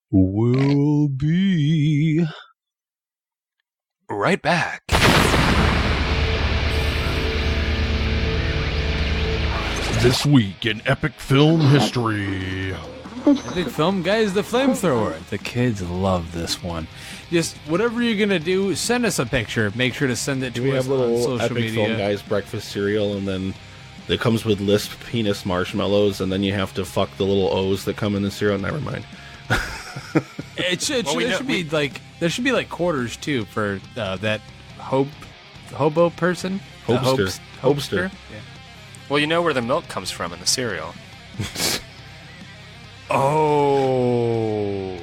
We'll be right back. This week in epic film history. Epic film, guys, the flamethrower. The kids love this one. Just whatever you're gonna do, send us a picture. Make sure to send it to us. We have little social epic media. film guys breakfast cereal, and then it comes with Lisp penis marshmallows, and then you have to fuck the little O's that come in the cereal. Never mind. There should be like quarters too for that hobo person. Hobster. Yeah. Well, you know where the milk comes from in the cereal. Oh,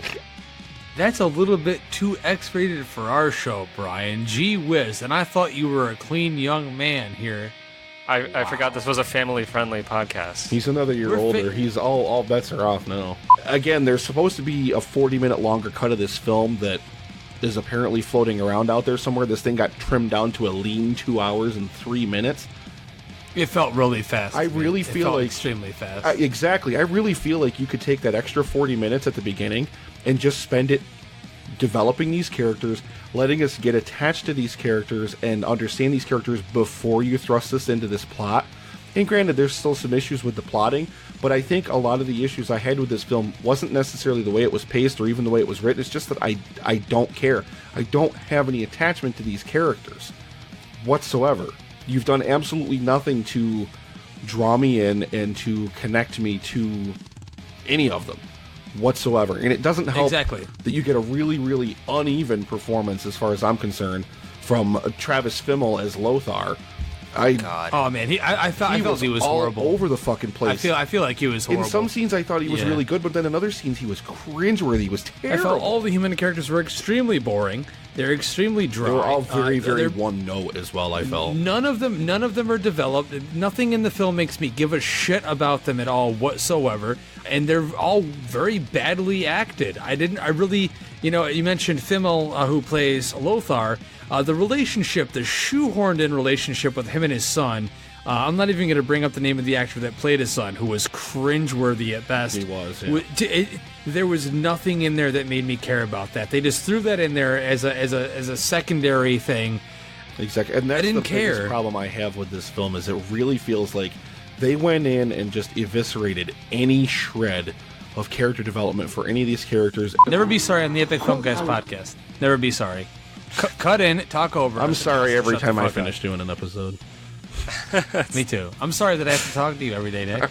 that's a little bit too X-rated for our show, Brian. Gee whiz! And I thought you were a clean young man here. I forgot this was a family-friendly podcast. He's another year older. He's all bets are off now. Again, there's supposed to be a 40-minute longer cut of this film that is apparently floating around out there somewhere. This thing got trimmed down to a lean 2 hours and 3 minutes. It felt really fast. I really feel like extremely fast. Exactly. I really feel like you could take that extra 40 minutes at the beginning and just spend it developing these characters, letting us get attached to these characters and understand these characters before you thrust us into this plot. And granted, there's still some issues with the plotting, but I think a lot of the issues I had with this film wasn't necessarily the way it was paced or even the way it was written. It's just that I don't care. I don't have any attachment to these characters whatsoever. You've done absolutely nothing to draw me in and to connect me to any of them whatsoever. And it doesn't help that you get a really, really uneven performance, as far as I'm concerned, from Travis Fimmel as Lothar. Oh man, I felt he was all horrible over the fucking place. I feel like he was horrible. In some scenes, I thought he was really good, but then in other scenes, he was cringeworthy. He was terrible. I felt all the human characters were extremely boring. They're extremely dry. They were all very one note as well. I felt none of them are developed. Nothing in the film makes me give a shit about them at all whatsoever, and they're all very badly acted. You mentioned Fimmel, who plays Lothar. The relationship, the shoehorned-in relationship with him and his son. I'm not even going to bring up the name of the actor that played his son, who was cringeworthy at best. He was. Yeah. There was nothing in there that made me care about that. They just threw that in there as a secondary thing. Exactly, and that's the biggest problem I have with this film. Is it really feels like they went in and just eviscerated any shred of character development for any of these characters. Never be sorry on the Epic Film Guys podcast. Never be sorry. Cut in, talk over. I'm sorry every time I finish doing an episode. Me too. I'm sorry that I have to talk to you every day, Nick.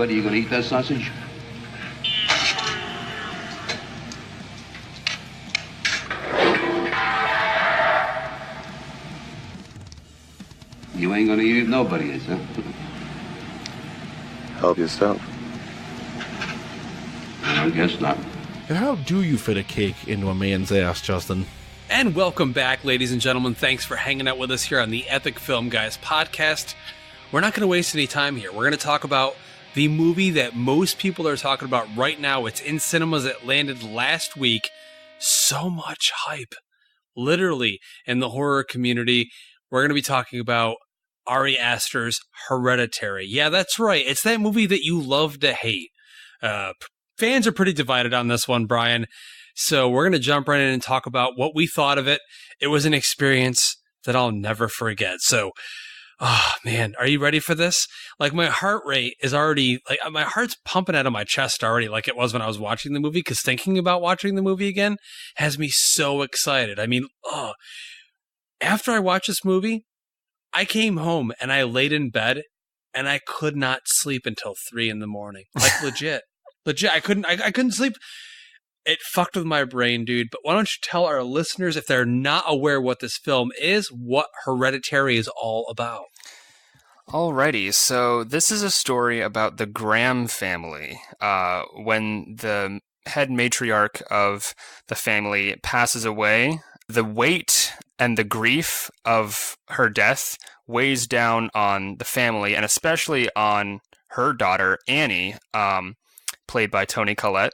Buddy, you gonna eat that sausage? You ain't gonna eat it, nobody is, huh? Help yourself. I guess not. And how do you fit a cake into a man's ass, Justin? And welcome back, ladies and gentlemen. Thanks for hanging out with us here on the Epic Film Guys podcast. We're not going to waste any time here. We're going to talk about the movie that most people are talking about right now. It's in cinemas. It landed last week. So much hype, literally, in the horror community. We're going to be talking about Ari Aster's Hereditary. Yeah, that's right. It's that movie that you love to hate. Fans are pretty divided on this one, Brian. So we're going to jump right in and talk about what we thought of it. It was an experience that I'll never forget. So, oh man, are you ready for this? Like, my heart rate is already, like, my heart's pumping out of my chest already, like it was when I was watching the movie, because thinking about watching the movie again has me so excited. I mean, after I watched this movie, I came home and I laid in bed and I could not sleep until 3 a.m. Like, legit. I couldn't sleep. It fucked with my brain, dude. But why don't you tell our listeners, if they're not aware what this film is, what Hereditary is all about? Alrighty, so this is a story about the Graham family. When the head matriarch of the family passes away, the weight and the grief of her death weighs down on the family, and especially on her daughter, Annie, played by Toni Collette.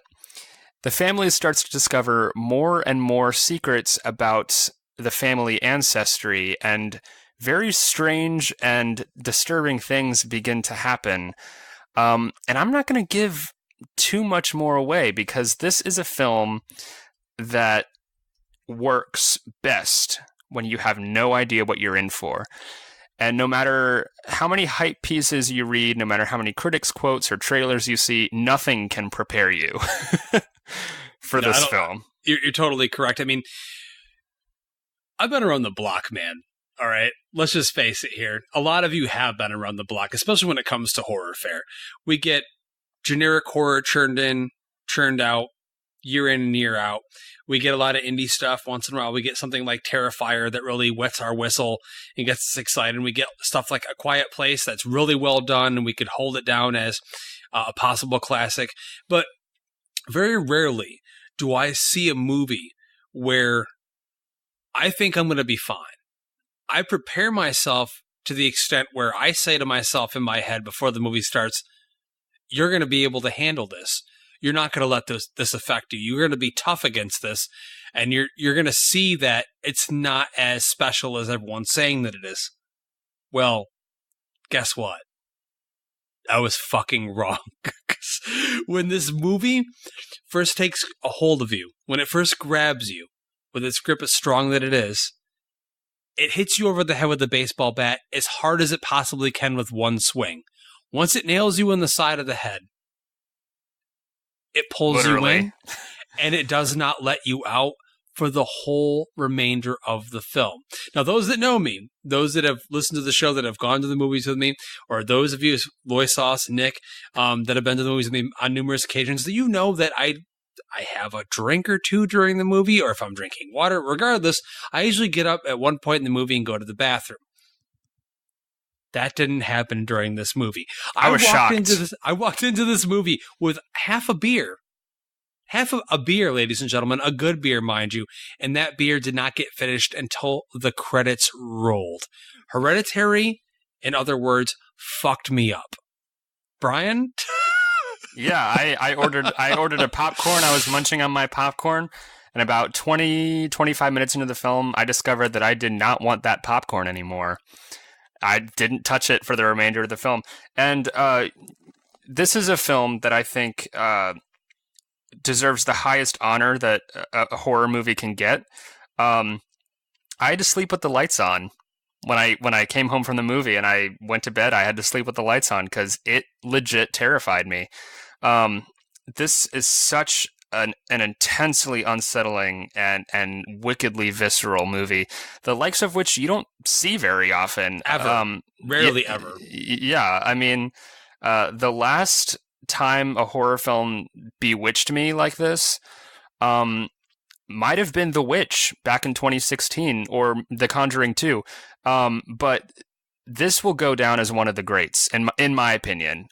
The family starts to discover more and more secrets about the family ancestry, and very strange and disturbing things begin to happen. And I'm not going to give too much more away, because this is a film that works best when you have no idea what you're in for. And no matter how many hype pieces you read, no matter how many critics' quotes or trailers you see, nothing can prepare you for this film. You're totally correct. I mean, I've been around the block, man. All right, let's just face it here. A lot of you have been around the block, especially when it comes to horror fare. We get generic horror churned in, churned out, year in and year out. We get a lot of indie stuff. Once in a while, we get something like Terrifier that really wets our whistle and gets us excited. And we get stuff like A Quiet Place that's really well done, and we could hold it down as a possible classic. But very rarely do I see a movie where I think I'm going to be fine. I prepare myself to the extent where I say to myself in my head before the movie starts, you're going to be able to handle this. You're not going to let this affect you. You're going to be tough against this, and you're going to see that it's not as special as everyone's saying that it is. Well, guess what? I was fucking wrong. When this movie first takes a hold of you, when it first grabs you, with its grip as strong that it is, it hits you over the head with a baseball bat as hard as it possibly can with one swing. Once it nails you in the side of the head, it pulls you in, and it does not let you out for the whole remainder of the film. Now, those that know me, those that have listened to the show, that have gone to the movies with me, or those of you, Loisos, Nick, that have been to the movies with me on numerous occasions, that you know that I have a drink or two during the movie, or if I'm drinking water, regardless, I usually get up at one point in the movie and go to the bathroom. That didn't happen during this movie. I was shocked. I walked into this movie with half a beer. Half of a beer, ladies and gentlemen, a good beer, mind you, and that beer did not get finished until the credits rolled. Hereditary, in other words, fucked me up. Brian? Yeah, I ordered a popcorn. I was munching on my popcorn, and about 25 minutes into the film, I discovered that I did not want that popcorn anymore. I didn't touch it for the remainder of the film. And this is a film that I think deserves the highest honor that a horror movie can get. I had to sleep with the lights on. When I came home from the movie and I went to bed, I had to sleep with the lights on because it legit terrified me. This is such an intensely unsettling and wickedly visceral movie, the likes of which you don't see very often. Ever. Rarely ever. Yeah, I mean, the last time a horror film bewitched me like this might have been The Witch back in 2016 or The Conjuring 2. But this will go down as one of the greats, in my opinion.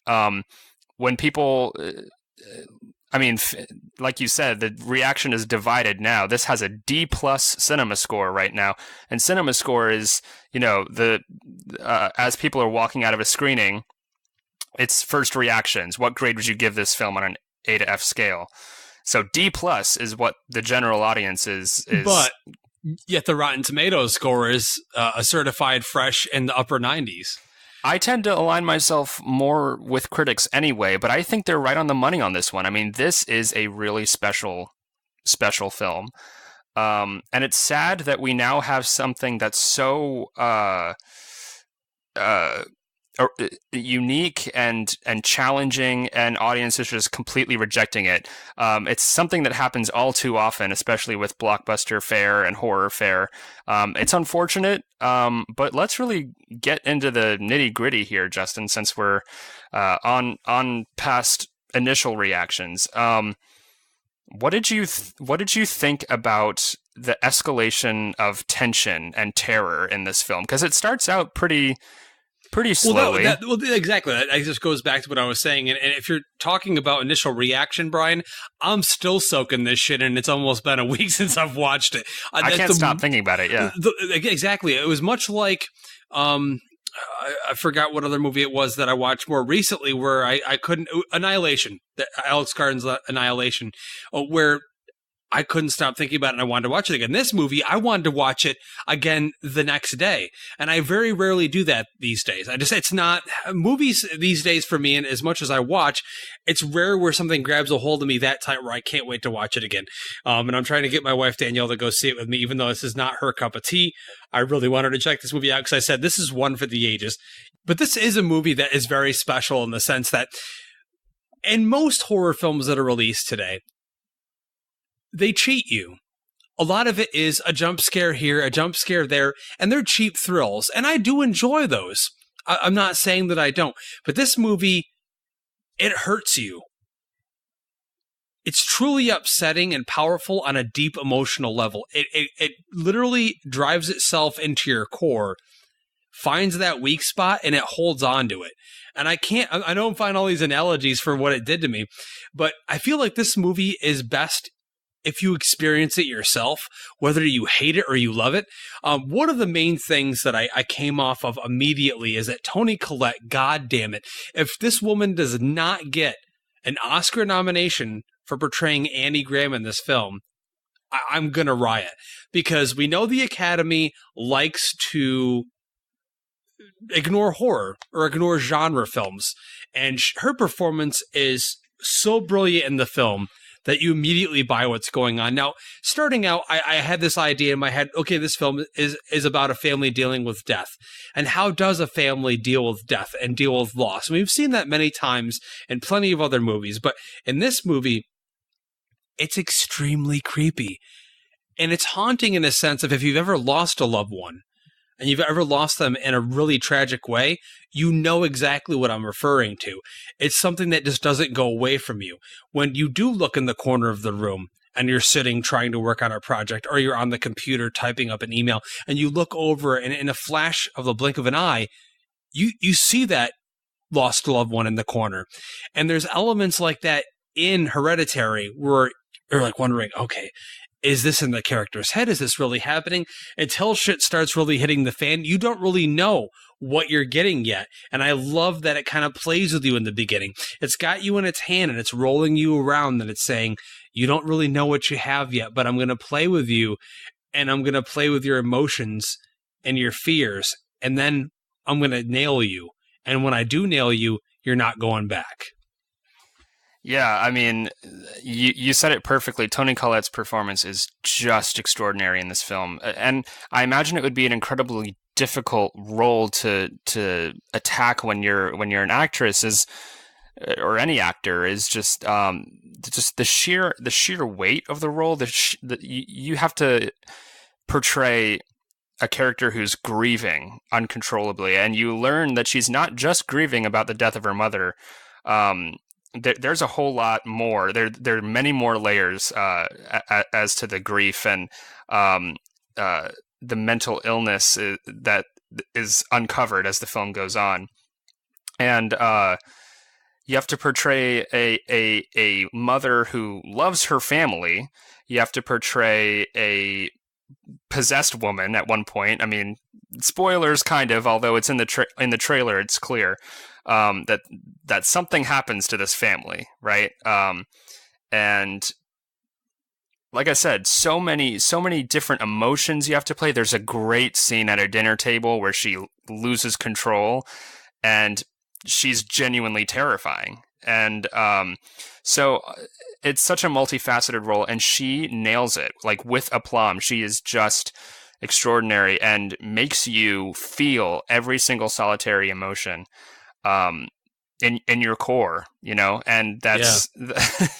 When people, like you said, the reaction is divided now. This has a D+ cinema score right now. And cinema score is, as people are walking out of a screening, it's first reactions. What grade would you give this film on an A to F scale? So D+ is what the general audience is. But yet the Rotten Tomatoes score is a certified fresh in the upper 90s. I tend to align myself more with critics anyway, but I think they're right on the money on this one. I mean, this is a really special film. And it's sad that we now have something that's so unique and challenging, and audiences just completely rejecting it. It's something that happens all too often, especially with blockbuster fare and horror fare. It's unfortunate, but let's really get into the nitty gritty here, Justin, since we're on past initial reactions. What did you think about the escalation of tension and terror in this film? Because it starts out pretty slowly. Exactly. That just goes back to what I was saying. And if you're talking about initial reaction, Brian, I'm still soaking this shit, and it's almost been a week since I've watched it. I can't stop thinking about it, yeah. Exactly. It was much like, I forgot what other movie it was that I watched more recently where I couldn't, Annihilation, Alex Garland's Annihilation, where I couldn't stop thinking about it and I wanted to watch it again. This movie, I wanted to watch it again the next day. And I very rarely do that these days. It's not, movies these days for me, and as much as I watch, it's rare where something grabs a hold of me that tight where I can't wait to watch it again. And I'm trying to get my wife Danielle to go see it with me, even though this is not her cup of tea. I really want her to check this movie out because I said this is one for the ages. But this is a movie that is very special in the sense that in most horror films that are released today, they cheat you. A lot of it is a jump scare here, a jump scare there, and they're cheap thrills. And I do enjoy those. I'm not saying that I don't. But this movie, it hurts you. It's truly upsetting and powerful on a deep emotional level. It literally drives itself into your core, finds that weak spot, and it holds on to it. And I don't find all these analogies for what it did to me, but I feel like this movie is best if you experience it yourself, whether you hate it or you love it. One of the main things that I came off of immediately is that Toni Collette, God damn it, if this woman does not get an Oscar nomination for portraying Annie Graham in this film, I'm going to riot. Because we know the Academy likes to ignore horror or ignore genre films. And her performance is so brilliant in the film that you immediately buy what's going on. Now, starting out, I had this idea in my head, okay, this film is about a family dealing with death. And how does a family deal with death and deal with loss? And we've seen that many times in plenty of other movies. But in this movie, it's extremely creepy. And it's haunting in a sense of if you've ever lost a loved one, and you've ever lost them in a really tragic way, you know exactly what I'm referring to. It's something that just doesn't go away from you. When you do look in the corner of the room and you're sitting trying to work on a project, or you're on the computer typing up an email, and you look over and in a flash of the blink of an eye, you see that lost loved one in the corner. And there's elements like that in Hereditary where you're like wondering, okay, is this in the character's head? Is this really happening? Until shit starts really hitting the fan, you don't really know what you're getting yet. And I love that it kind of plays with you in the beginning. It's got you in its hand and it's rolling you around, and it's saying, you don't really know what you have yet, but I'm going to play with you, and I'm going to play with your emotions and your fears, and then I'm going to nail you. And when I do nail you, you're not going back. Yeah, I mean, you said it perfectly. Toni Collette's performance is just extraordinary in this film. And I imagine it would be an incredibly difficult role to attack when you're an actress or any actor is just the sheer weight of the role. You have to portray a character who's grieving uncontrollably, and you learn that she's not just grieving about the death of her mother. there's a whole lot more. There are many more layers as to the grief and the mental illness that is uncovered as the film goes on. And you have to portray a mother who loves her family. You have to portray a possessed woman at one point. I mean, spoilers kind of, although it's in the trailer, it's clear that something happens to this family, right? And like I said, so many different emotions you have to play. There's a great scene at a dinner table where she loses control, and she's genuinely terrifying. And so it's such a multifaceted role, and she nails it, like with aplomb. She is just extraordinary and makes you feel every single solitary emotion in your core, you know. And that's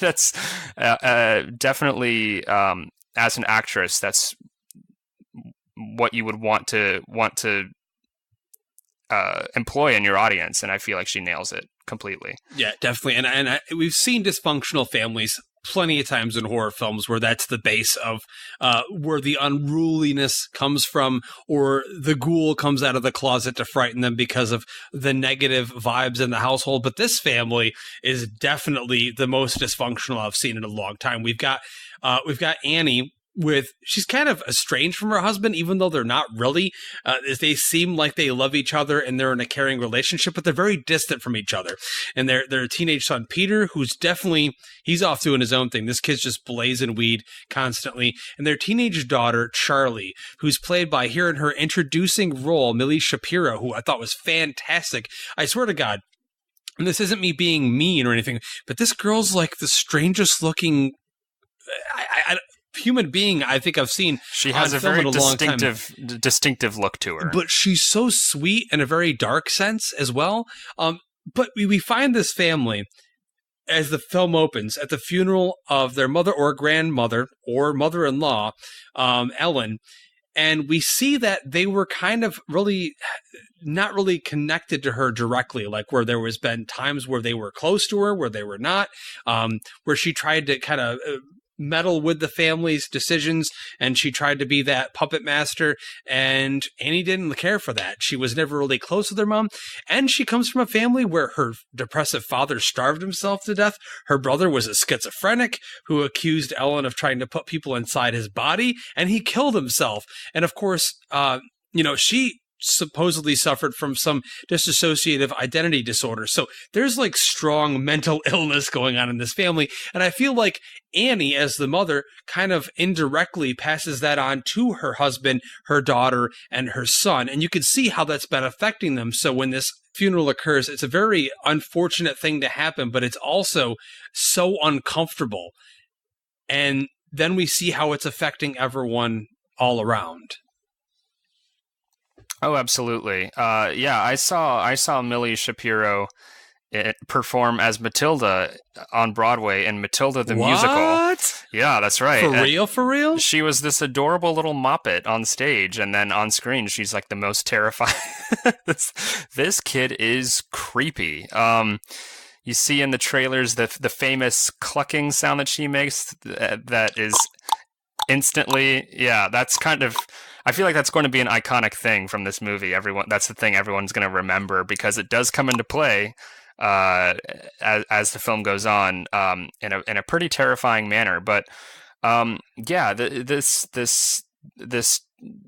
that's definitely as an actress, that's what you would want to employ in your audience, and I feel like she nails it completely. Yeah, definitely. And we've seen dysfunctional families plenty of times in horror films where that's the base of where the unruliness comes from, or the ghoul comes out of the closet to frighten them because of the negative vibes in the household. But this family is definitely the most dysfunctional I've seen in a long time. We've got Annie. She's kind of estranged from her husband, even though they're not really. They seem like they love each other and they're in a caring relationship, but they're very distant from each other. And their teenage son, Peter, who's he's off doing his own thing. This kid's just blazing weed constantly. And their teenage daughter, Charlie, who's played by, here in her introducing role, Millie Shapiro, who I thought was fantastic. I swear to God, and this isn't me being mean or anything, but this girl's like the strangest looking human being I think I've seen. She has a very distinctive look to her, but she's so sweet in a very dark sense as well. But we find this family as the film opens at the funeral of their mother or grandmother or mother-in-law, Ellen, and we see that they were kind of really not really connected to her directly, like where there was been times where they were close to her, where they were not, where she tried to kind of meddle with the family's decisions, and she tried to be that puppet master, and Annie didn't care for that. She was never really close with her mom, and she comes from a family where her depressive father starved himself to death. Her brother was a schizophrenic who accused Ellen of trying to put people inside his body, and he killed himself. And of course, she supposedly suffered from some dissociative identity disorder. So there's like strong mental illness going on in this family. And I feel like Annie, as the mother, kind of indirectly passes that on to her husband, her daughter, and her son. And you can see how that's been affecting them. So when this funeral occurs, it's a very unfortunate thing to happen, but it's also so uncomfortable. And then we see how it's affecting everyone all around. Oh, absolutely. I saw Millie Shapiro perform as Matilda on Broadway in Matilda the Musical. Yeah, that's right. For real? She was this adorable little moppet on stage, and then on screen, she's like the most terrifying. This kid is creepy. You see in the trailers the famous clucking sound that she makes that is instantly, that's kind of... I feel like that's going to be an iconic thing from this movie. That's the thing everyone's going to remember, because it does come into play as the film goes on in a pretty terrifying manner. But this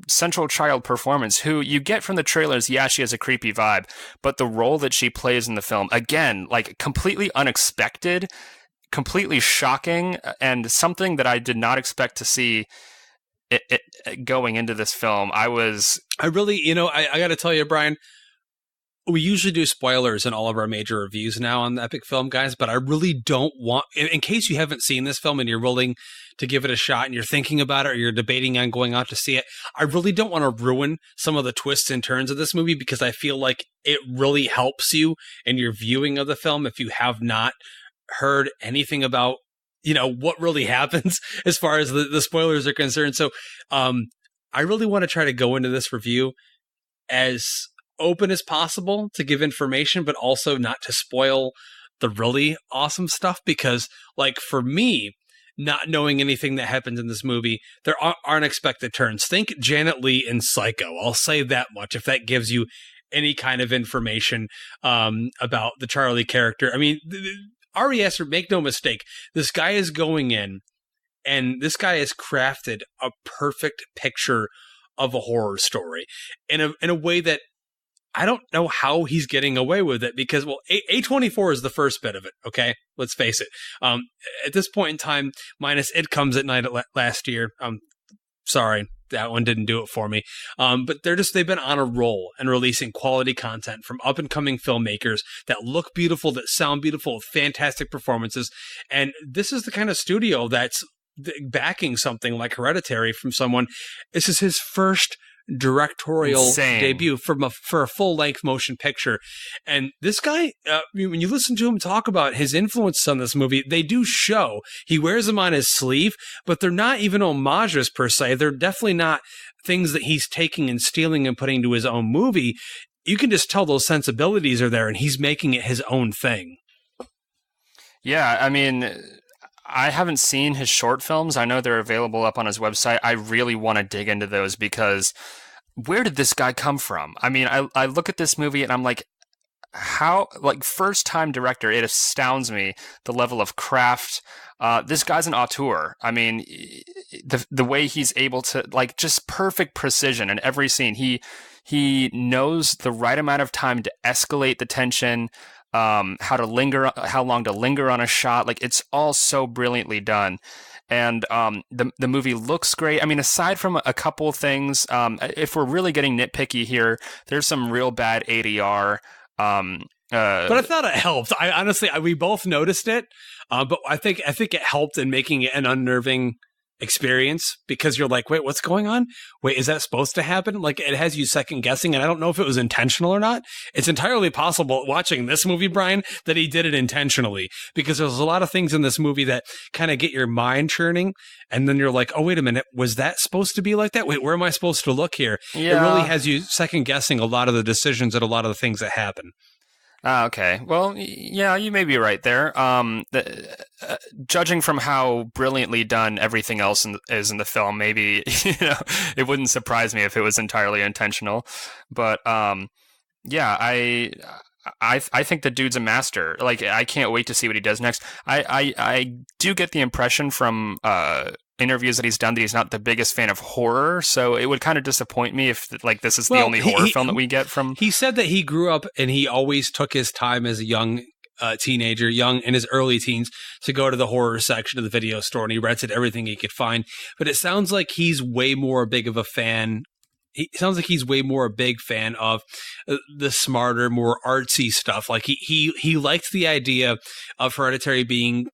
central child performance, who you get from the trailers, she has a creepy vibe, but the role that she plays in the film, again, like completely unexpected, completely shocking, and something that I did not expect to see. It going into this film, I got to tell you, Brian, we usually do spoilers in all of our major reviews now on the Epic Film Guys, but I really don't want, in case you haven't seen this film and you're willing to give it a shot and you're thinking about it or you're debating on going out to see it, I really don't want to ruin some of the twists and turns of this movie, because I feel like it really helps you in your viewing of the film if you have not heard anything about what really happens as far as the spoilers are concerned. So I really want to try to go into this review as open as possible to give information, but also not to spoil the really awesome stuff, because like for me, not knowing anything that happens in this movie, there are unexpected turns. Think Janet Leigh in Psycho. I'll say that much, if that gives you any kind of information about the Charlie character. I mean, Ari Aster, make no mistake, this guy is going in, and this guy has crafted a perfect picture of a horror story in a way that I don't know how he's getting away with it, because, well, A24 is the first bit of it, okay? Let's face it. At this point in time, minus It Comes at Night last year, sorry, that one didn't do it for me. But they've been on a roll and releasing quality content from up-and-coming filmmakers that look beautiful, that sound beautiful, with fantastic performances. And this is the kind of studio that's backing something like Hereditary from someone. This is his first directorial debut for a full-length motion picture. And this guy, when you listen to him talk about his influence on this movie, they do show. He wears them on his sleeve, but they're not even homages per se. They're definitely not things that he's taking and stealing and putting to his own movie. You can just tell those sensibilities are there, and he's making it his own thing. Yeah, I mean, I haven't seen his short films. I know they're available up on his website. I really want to dig into those, because where did this guy come from? I mean, I look at this movie and I'm like, how, like, first time director, it astounds me the level of craft. This guy's an auteur. I mean, the way he's able to, like, just perfect precision in every scene. He knows the right amount of time to escalate the tension, how long to linger on a shot. Like, it's all so brilliantly done. And the movie looks great. I mean, aside from a couple of things, if we're really getting nitpicky here, there's some real bad ADR. But I thought it helped. I honestly, we both noticed it, but I think it helped in making it an unnerving experience, because you're like, wait, what's going on? Wait, is that supposed to happen? Like, it has you second guessing, and I don't know if it was intentional or not. It's entirely possible, watching this movie, Brian, that he did it intentionally, because there's a lot of things in this movie that kind of get your mind churning, and then you're like, oh, wait a minute, was that supposed to be like that? Wait, where am I supposed to look here? Yeah. It really has you second guessing a lot of the decisions and a lot of the things that happen. Okay. Well, yeah, you may be right there. Judging from how brilliantly done everything else is in the film, maybe, it wouldn't surprise me if it was entirely intentional. But yeah, I think the dude's a master. Like, I can't wait to see what he does next. I do get the impression from interviews that he's done that he's not the biggest fan of horror, so it would kind of disappoint me if, like, this is the only horror film that we get from. He said that he grew up and he always took his time as a young teenager, young in his early teens, to go to the horror section of the video store, and he rented everything he could find. But it sounds like he's way more big of a fan. He sounds like he's way more a big fan of the smarter, more artsy stuff. Like, he liked the idea of Hereditary being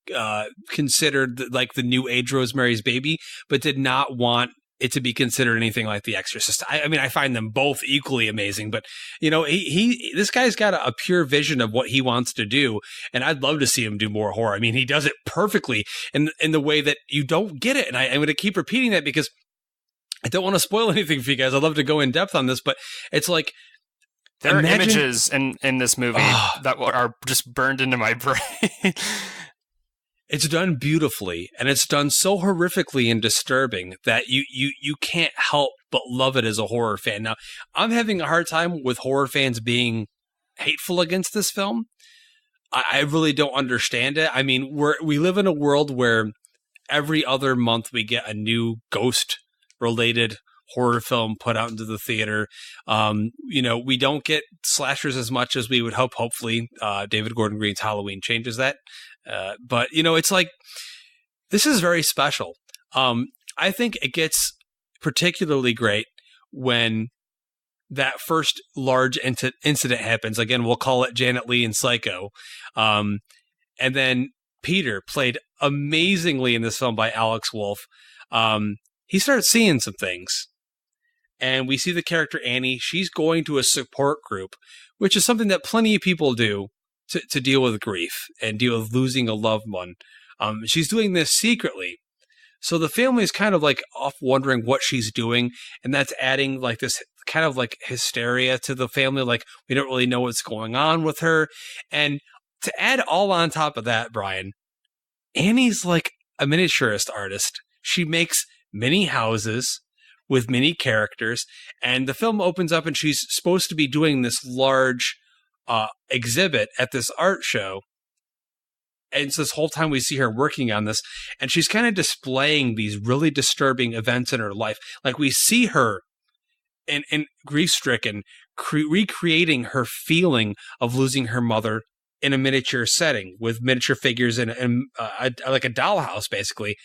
considered like the new age Rosemary's Baby, but did not want it to be considered anything like The Exorcist. I mean, I find them both equally amazing, but this guy's got a pure vision of what he wants to do, and I'd love to see him do more horror. I mean, he does it perfectly in the way that you don't get it, and I'm going to keep repeating that because I don't want to spoil anything for you guys. I'd love to go in depth on this, but it's like, there are images in this movie that are just burned into my brain. It's done beautifully, and it's done so horrifically and disturbing that you can't help but love it as a horror fan. Now, I'm having a hard time with horror fans being hateful against this film. I really don't understand it. I mean, we live in a world where every other month we get a new ghost-related horror film put out into the theater. We don't get slashers as much as we would hope. Hopefully, David Gordon Green's Halloween changes that. But it's like, this is very special. I think it gets particularly great when that first large incident happens. Again, we'll call it Janet Leigh in Psycho. And then Peter, played amazingly in this film by Alex Wolff, he starts seeing some things. And we see the character Annie. She's going to a support group, which is something that plenty of people do to deal with grief and deal with losing a loved one. She's doing this secretly. So the family is kind of like off wondering what she's doing. And that's adding like this kind of like hysteria to the family. Like, we don't really know what's going on with her. And to add all on top of that, Brian, Annie's like a miniaturist artist. She makes mini houses with mini characters, and the film opens up and she's supposed to be doing this large exhibit at this art show. And so this whole time we see her working on this, and she's kind of displaying these really disturbing events in her life. Like we see her in grief-stricken, recreating her feeling of losing her mother in a miniature setting with miniature figures and like a dollhouse, basically.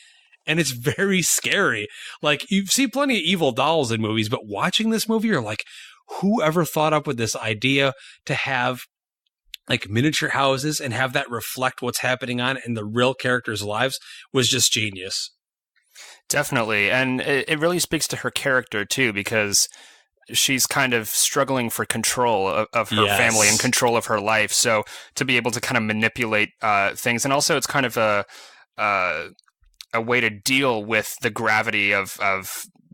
And it's very scary. Like, you see plenty of evil dolls in movies, but watching this movie, you're like, whoever thought up with this idea to have like miniature houses and have that reflect what's happening on in the real characters' lives was just genius. Definitely. And it really speaks to her character too, because she's kind of struggling for control of her family and control of her life. So to be able to kind of manipulate things, and also it's kind of a way to deal with the gravity of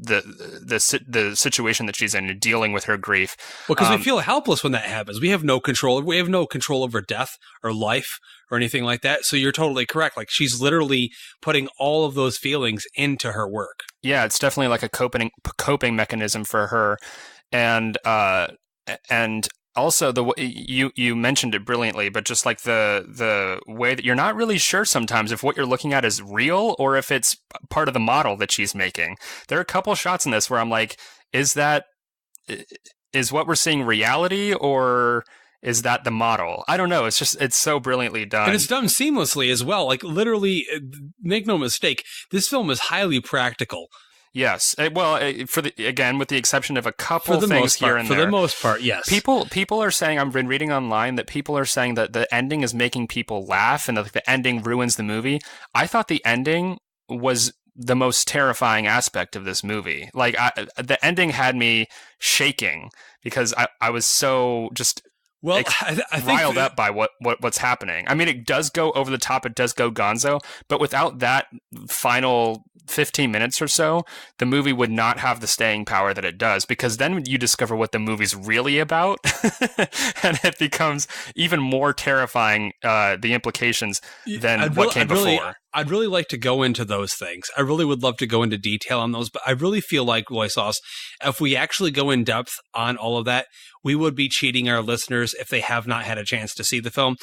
the situation that she's in, dealing with her grief. Well, because we feel helpless when that happens. We have no control. We have no control over death or life or anything like that. So you're totally correct. Like, she's literally putting all of those feelings into her work. Yeah, it's definitely like a coping mechanism for her, and also the way you mentioned it brilliantly, but just like the way that you're not really sure sometimes if what you're looking at is real or if it's part of the model that she's making. There are a couple shots in this where I'm like, is what we're seeing reality, or is that the model? I don't know. It's so brilliantly done. And it's done seamlessly as well. Like, literally, make no mistake, this film is highly practical. Yes. Well, with the exception of a couple things here and there. For the most part, yes. People are saying, I've been reading online that people are saying that the ending is making people laugh and that the ending ruins the movie. I thought the ending was the most terrifying aspect of this movie. Like, the ending had me shaking because I was so just I think riled up by what's happening. I mean, it does go over the top. It does go gonzo, but without that final 15 minutes or so, the movie would not have the staying power that it does, because then you discover what the movie's really about and it becomes even more terrifying, the implications than what came before. I'd really like to go into those things. I really would love to go into detail on those, but I really feel like, Roy Sauce, if we actually go in depth on all of that, we would be cheating our listeners if they have not had a chance to see the film.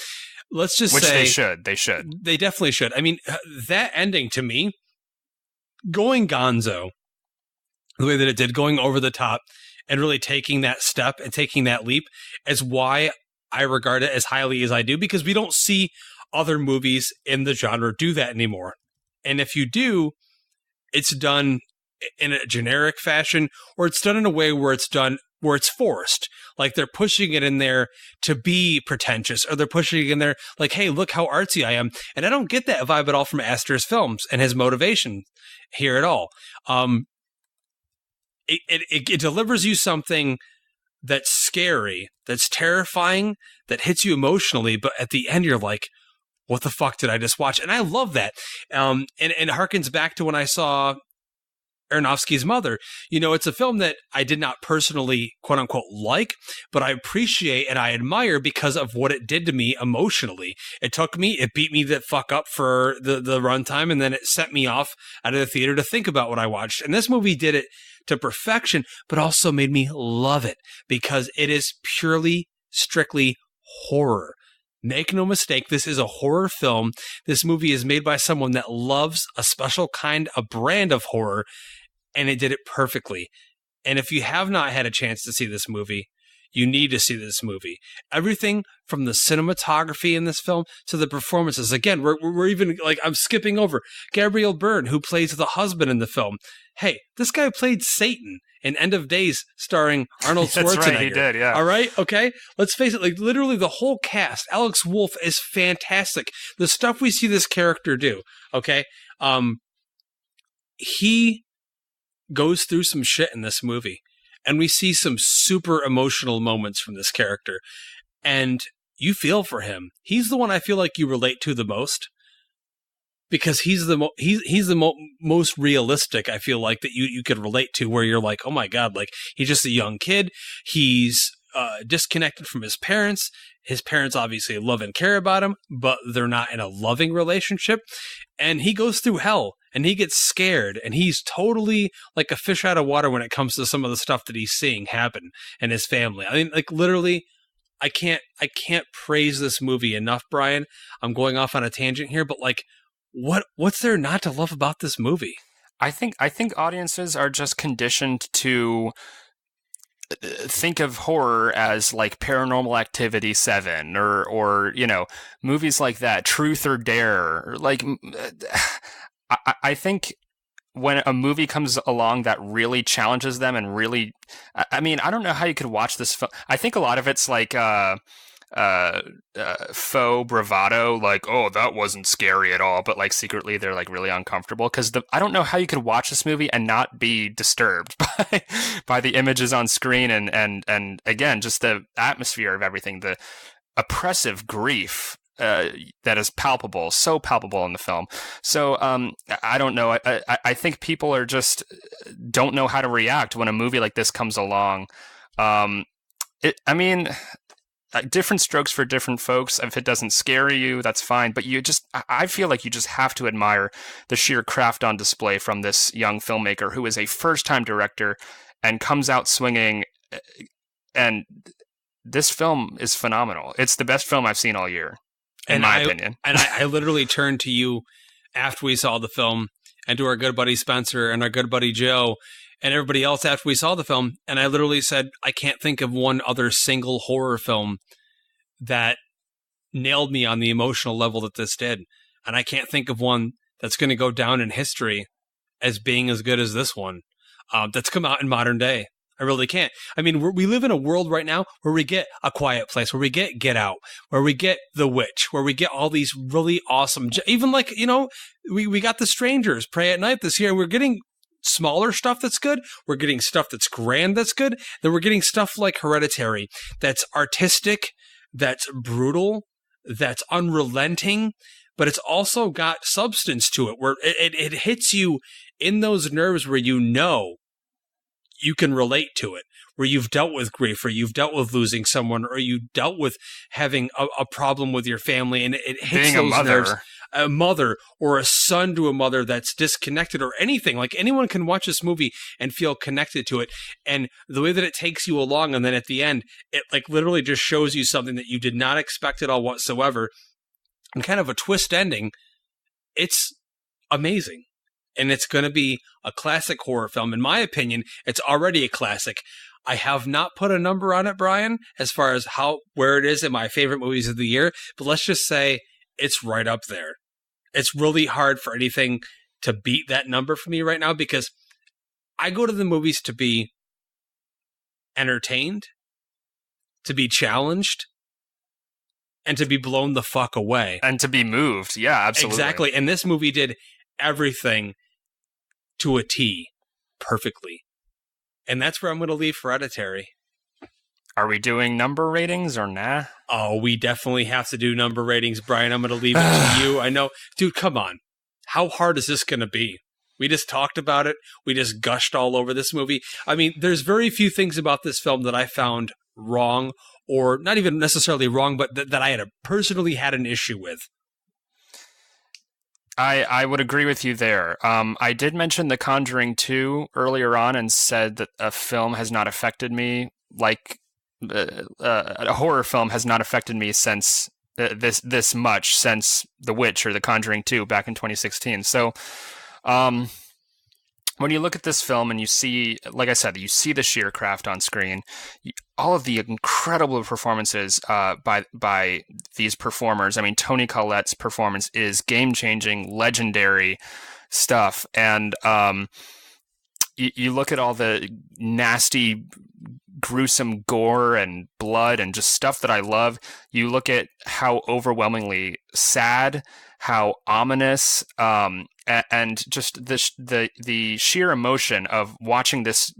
Let's just say... Which they should. They definitely should. I mean, that ending, to me, going gonzo, the way that it did, going over the top, and really taking that step and taking that leap, is why I regard it as highly as I do, because we don't see other movies in the genre do that anymore. And if you do, it's done in a generic fashion, or it's done in a way where it's forced. Like, they're pushing it in there to be pretentious, or they're pushing it in there like, hey, look how artsy I am. And I don't get that vibe at all from Aster's films and his motivation here at all. It delivers you something that's scary, that's terrifying, that hits you emotionally, but at the end you're like, what the fuck did I just watch? And I love that. And it harkens back to when I saw Aronofsky's Mother. You know, it's a film that I did not personally, quote unquote, like, but I appreciate and I admire because of what it did to me emotionally. It beat me the fuck up for the runtime, and then it sent me off out of the theater to think about what I watched. And this movie did it to perfection, but also made me love it because it is purely, strictly horror. Make no mistake, this is a horror film. This movie is made by someone that loves a special a brand of horror, and it did it perfectly. And if you have not had a chance to see this movie, you need to see this movie. Everything from the cinematography in this film to the performances. Again, we're even, like, I'm skipping over Gabriel Byrne, who plays the husband in the film. Hey, this guy played Satan in End of Days, starring Arnold Schwarzenegger. That's right, he did, yeah. All right, okay? Let's face it, like, literally the whole cast. Alex Wolff is fantastic. The stuff we see this character do, okay? He goes through some shit in this movie, and we see some super emotional moments from this character, and you feel for him. He's the one I feel like you relate to the most, because he's the most realistic, I feel like, that you could relate to, where you're like, oh my God, like, he's just a young kid. He's disconnected from his parents. His parents obviously love and care about him, but they're not in a loving relationship. And he goes through hell, and he gets scared, and he's totally like a fish out of water when it comes to some of the stuff that he's seeing happen in his family. I mean, like literally, I can't praise this movie enough, Brian. I'm going off on a tangent here, but like, what's there not to love about this movie? I think audiences are just conditioned to think of horror as like Paranormal Activity 7 or you know, movies like that, Truth or Dare. Or like, I think when a movie comes along that really challenges them and really, I mean, I don't know how you could watch this film. I think a lot of it's like faux bravado, like, oh, that wasn't scary at all, but like secretly they're like really uncomfortable because I don't know how you could watch this movie and not be disturbed by the images on screen and again, just the atmosphere of everything, the oppressive grief that is palpable, so palpable in the film. So I don't know. I think people are just don't know how to react when a movie like this comes along. I mean, different strokes for different folks. If it doesn't scare you, that's fine. But I feel like you just have to admire the sheer craft on display from this young filmmaker who is a first-time director and comes out swinging. And this film is phenomenal. It's the best film I've seen all year, in my opinion. And I literally turned to you after we saw the film and to our good buddy Spencer and our good buddy Joe and everybody else after we saw the film, and I literally said, I can't think of one other single horror film that nailed me on the emotional level that this did. And I can't think of one that's going to go down in history as being as good as this one that's come out in modern day. I really can't. I mean, we live in a world right now where we get A Quiet Place, where we get Out, where we get The Witch, where we get all these really awesome, even like, you know, we got The Strangers, Pray at Night this year. We're getting smaller stuff that's good. We're getting stuff that's grand that's good. Then we're getting stuff like Hereditary that's artistic, that's brutal, that's unrelenting, but it's also got substance to it where it hits you in those nerves where you know you can relate to it, where you've dealt with grief, or you've dealt with losing someone, or you dealt with having a problem with your family, and it hits being those nerves. A mother or a son to a mother that's disconnected or anything. Like anyone can watch this movie and feel connected to it. And the way that it takes you along, and then at the end, it like literally just shows you something that you did not expect at all whatsoever, and kind of a twist ending. It's amazing. And it's going to be a classic horror film. In my opinion, it's already a classic. I have not put a number on it, Brian, as far as where it is in my favorite movies of the year, but let's just say it's right up there. It's really hard for anything to beat that number for me right now because I go to the movies to be entertained, to be challenged, and to be blown the fuck away. And to be moved. Yeah, absolutely. Exactly. And this movie did everything to a T perfectly. And that's where I'm going to leave Hereditary. Are we doing number ratings or nah? Oh, we definitely have to do number ratings, Brian. I'm going to leave it to you. I know. Dude, come on. How hard is this going to be? We just talked about it. We just gushed all over this movie. I mean, there's very few things about this film that I found wrong, or not even necessarily wrong, but that I personally had an issue with. I would agree with you there. I did mention The Conjuring 2 earlier on and said that a film has not affected me like a horror film has not affected me since this much since The Witch or The Conjuring 2 back in 2016. So when you look at this film and you see, like I said, you see the sheer craft on screen, all of the incredible performances by these performers. I mean, Toni Collette's performance is game-changing, legendary stuff. And you look at all the nasty, gruesome gore and blood and just stuff that I love. You look at how overwhelmingly sad, how ominous, and just the sheer emotion of watching this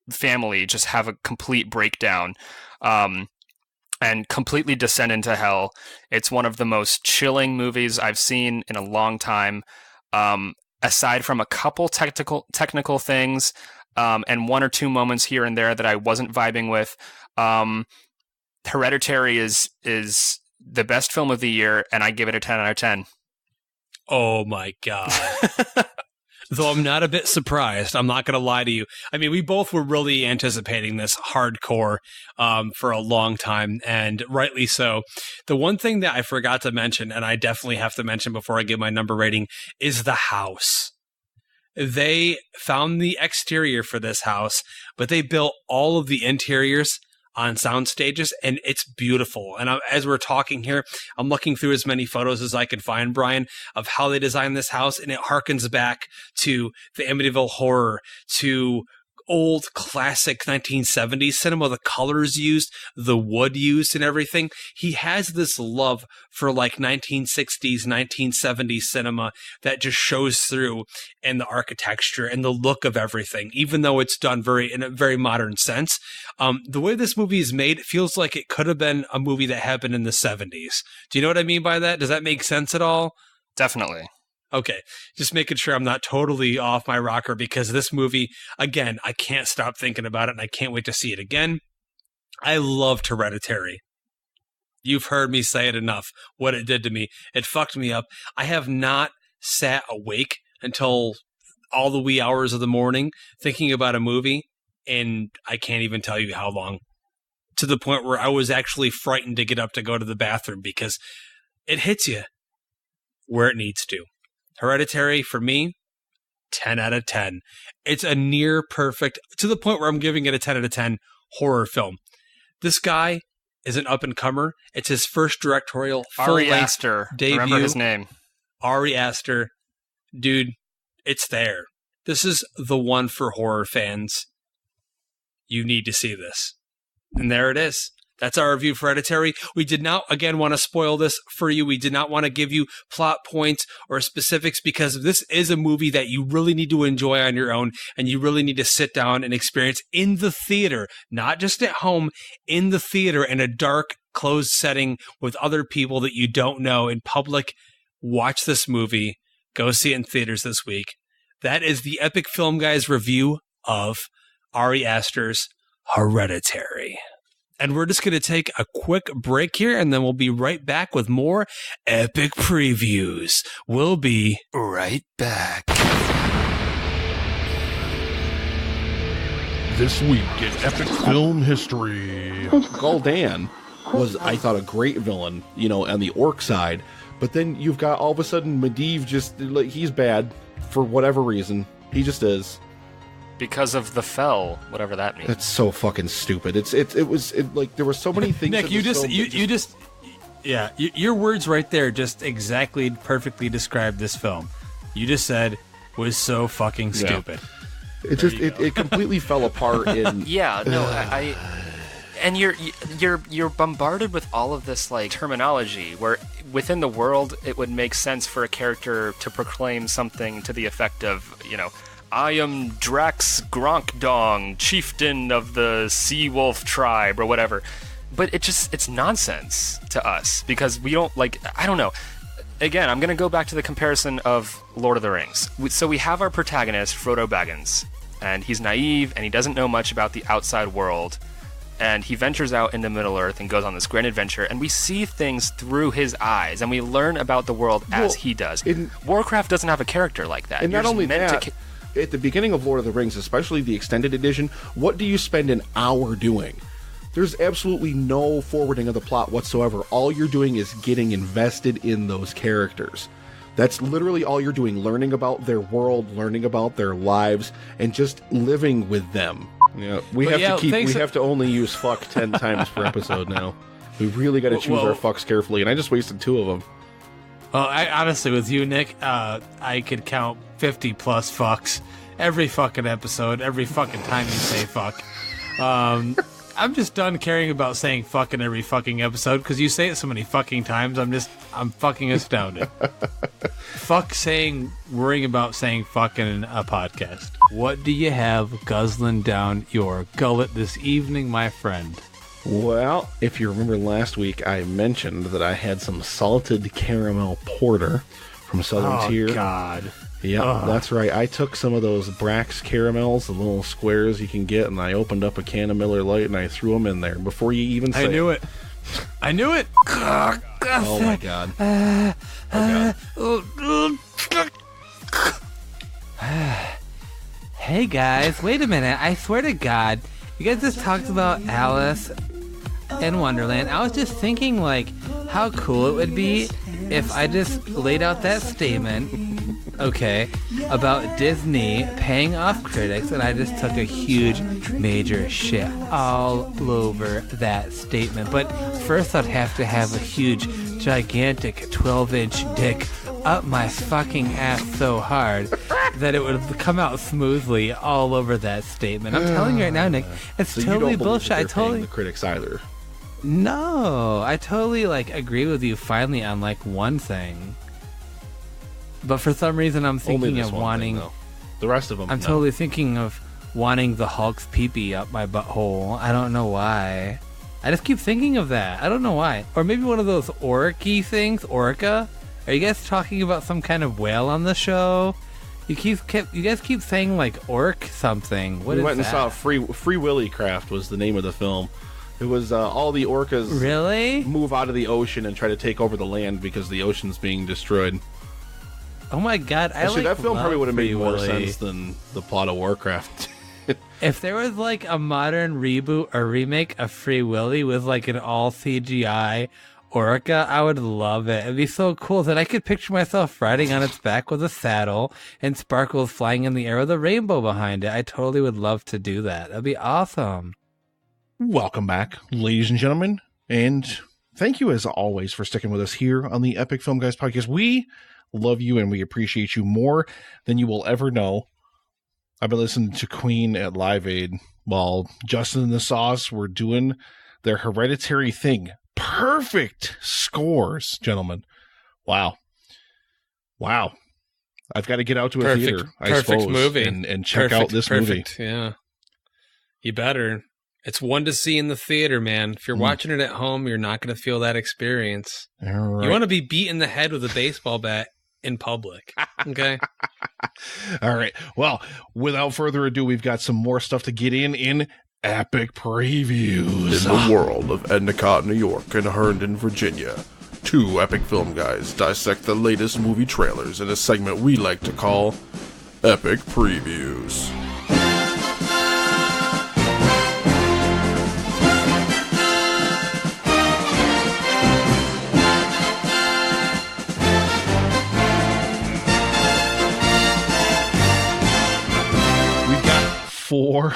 family just have a complete breakdown and completely descend into hell. It's one of the most chilling movies I've seen in a long time. Aside from a couple technical things, and one or two moments here and there that I wasn't vibing with. Hereditary is the best film of the year, and I give it a 10 out of 10. Oh my God. Though I'm not a bit surprised, I'm not going to lie to you. I mean, we both were really anticipating this hardcore for a long time, and rightly so. The one thing that I forgot to mention, and I definitely have to mention before I give my number rating, is the house. They found the exterior for this house, but they built all of the interiors on sound stages, and it's beautiful. And as we're talking here, I'm looking through as many photos as I can find, Brian, of how they designed this house, and it harkens back to the Amityville Horror, to old classic 1970s cinema, the colors used, the wood used, and everything. He has this love for like 1960s, 1970s cinema that just shows through in the architecture and the look of everything, even though it's done in a very modern sense. The way this movie is made, it feels like it could have been a movie that happened in the 70s. Do you know what I mean by that? Does that make sense at all? Definitely. Okay, just making sure I'm not totally off my rocker, because this movie, again, I can't stop thinking about it, and I can't wait to see it again. I loved Hereditary. You've heard me say it enough, what it did to me. It fucked me up. I have not sat awake until all the wee hours of the morning thinking about a movie, and I can't even tell you how long. To the point where I was actually frightened to get up to go to the bathroom, because it hits you where it needs to. Hereditary, for me, 10 out of 10. It's a near perfect, to the point where I'm giving it a 10 out of 10 horror film. This guy is an up-and-comer. It's his first directorial Ari Aster. Debut. Remember his name. Ari Aster. Dude, it's there. This is the one for horror fans. You need to see this. And there it is. That's our review for Hereditary. We did not, again, want to spoil this for you. We did not want to give you plot points or specifics, because this is a movie that you really need to enjoy on your own, and you really need to sit down and experience in the theater, not just at home, in the theater, in a dark, closed setting with other people that you don't know in public. Watch this movie. Go see it in theaters this week. That is the Epic Film Guys review of Ari Aster's Hereditary. And we're just going to take a quick break here, and then we'll be right back with more epic previews. We'll be right back. This week in epic film history, Gul'dan was, I thought, a great villain, on the orc side. But then you've got, all of a sudden, Medivh just, he's bad for whatever reason. He just is. Because of the fell, whatever that means. That's so fucking stupid. It was there were so many things. Nick, your words right there just exactly perfectly described this film. You just said was so fucking stupid. It completely fell apart in. Yeah, no, and you're bombarded with all of this terminology where within the world it would make sense for a character to proclaim something to the effect of, I am Drax Gronkdong, chieftain of the Sea Wolf tribe, or whatever. But it's nonsense to us, because we don't, I don't know. Again, I'm going to go back to the comparison of Lord of the Rings. So we have our protagonist, Frodo Baggins, and he's naive, and he doesn't know much about the outside world. And he ventures out into Middle-earth and goes on this grand adventure, and we see things through his eyes, and we learn about the world as he does. Warcraft doesn't have a character like that. And not only that, at the beginning of Lord of the Rings, especially the extended edition, what do you spend an hour doing? There's absolutely no forwarding of the plot whatsoever. All you're doing is getting invested in those characters. That's literally all you're doing, learning about their world, learning about their lives, and just living with them. We have to only use fuck 10 times per episode now. We really got to choose our fucks carefully, and I just wasted 2 of them. Well, I honestly, with you, Nick, I could count 50 plus fucks every fucking episode, every fucking time you say fuck. I'm just done caring about saying fuck in every fucking episode, because you say it so many fucking times. I'm fucking astounded. Fuck worrying about saying fuck in a podcast. What do you have guzzling down your gullet this evening, my friend? Well, if you remember last week, I mentioned that I had some salted caramel porter from Southern Tier. Oh, God. Yeah, that's right. I took some of those Brax caramels, the little squares you can get, and I opened up a can of Miller Lite and I threw them in there before you even say I knew it. I knew it. Oh my god. Hey guys, wait a minute. I swear to God, you guys just talked about Alice in Wonderland. I was just thinking, like, how cool it would be if I just laid out that statement, okay, about Disney paying off critics, and I just took a huge, major shit all over that statement. But first I'd have to have a huge, gigantic 12-inch dick up my fucking ass so hard that it would come out smoothly all over that statement. I'm telling you right now, Nick, it's so totally you don't bullshit. I totally the critics either. No, I totally agree with you finally on one thing. But for some reason I'm thinking of wanting the rest of them. I'm totally thinking of wanting the Hulk's pee-pee up my butthole. I don't know why. I just keep thinking of that. I don't know why. Or maybe one of those orca things, orca. Are you guys talking about some kind of whale on the show? You guys keep saying orc something. What we is went and that? saw Free Willy Craft was the name of the film. It was all the orcas really move out of the ocean and try to take over the land because the ocean's being destroyed. Oh my god! Actually, that film probably would have made more sense than the plot of Warcraft. If there was a modern reboot or remake of Free Willy with an all CGI orca, I would love it. It'd be so cool that I could picture myself riding on its back with a saddle and sparkles flying in the air with a rainbow behind it. I totally would love to do that. That'd be awesome. Welcome back, ladies and gentlemen, and thank you as always for sticking with us here on the Epic Film Guys podcast. We love you and we appreciate you more than you will ever know. I've been listening to Queen at Live Aid while Justin and the Sauce were doing their Hereditary thing. Perfect scores, gentlemen. Wow. I've got to get out to a theater, I suppose, movie. and check out this movie. Yeah. You better. It's one to see in the theater, man. If you're watching it at home, you're not going to feel that experience. All right. You want to be beat in the head with a baseball bat in public. Okay? All right. Well, without further ado, we've got some more stuff to get in Epic Previews. In the world of Endicott, New York, and Herndon, Virginia, two Epic Film Guys dissect the latest movie trailers in a segment we like to call Epic Previews. Four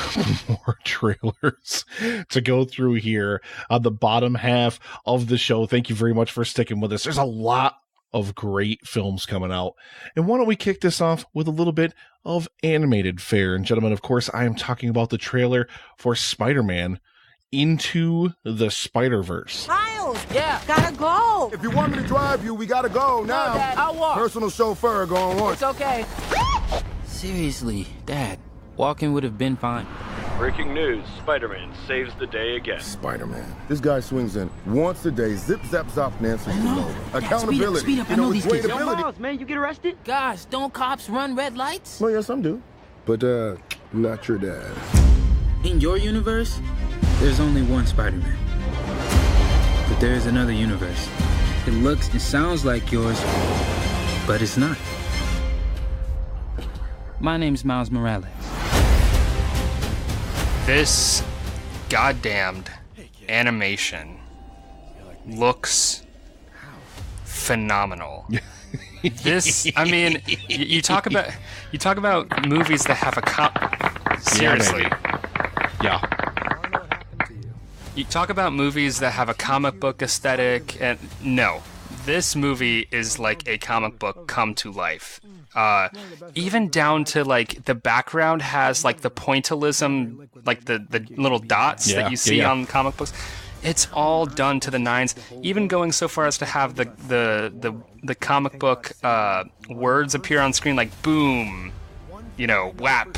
more trailers to go through here on the bottom half of the show. Thank you very much for sticking with us. There's a lot of great films coming out. And why don't we kick this off with a little bit of animated fare? And gentlemen, of course, I am talking about the trailer for Spider-Man Into the Spider-Verse. Miles! Yeah, gotta go! If you want me to drive you, we gotta go now. No, Dad, I'll walk. Personal chauffeur going once. It's okay. Seriously, Dad. Walking would have been fine. Breaking news, Spider-Man saves the day again. Spider-Man. This guy swings in once a day, zip, zap, zop, and answers the over. Accountability. Speed up. I know these kids. Yo, Miles, man, you get arrested? Gosh, don't cops run red lights? Well, yeah, some do. But, not your dad. In your universe, there's only one Spider-Man. But there is another universe. It looks and sounds like yours, but it's not. My name's Miles Morales. This goddamned animation looks phenomenal. This, I mean, you talk about movies that have a seriously. Yeah. You talk about movies that have a comic book aesthetic, and no, this movie is like a comic book come to life. Even down to the background has the pointillism, the little dots that you see on comic books. It's all done to the nines. Even going so far as to have the comic book words appear on screen, like boom, whap,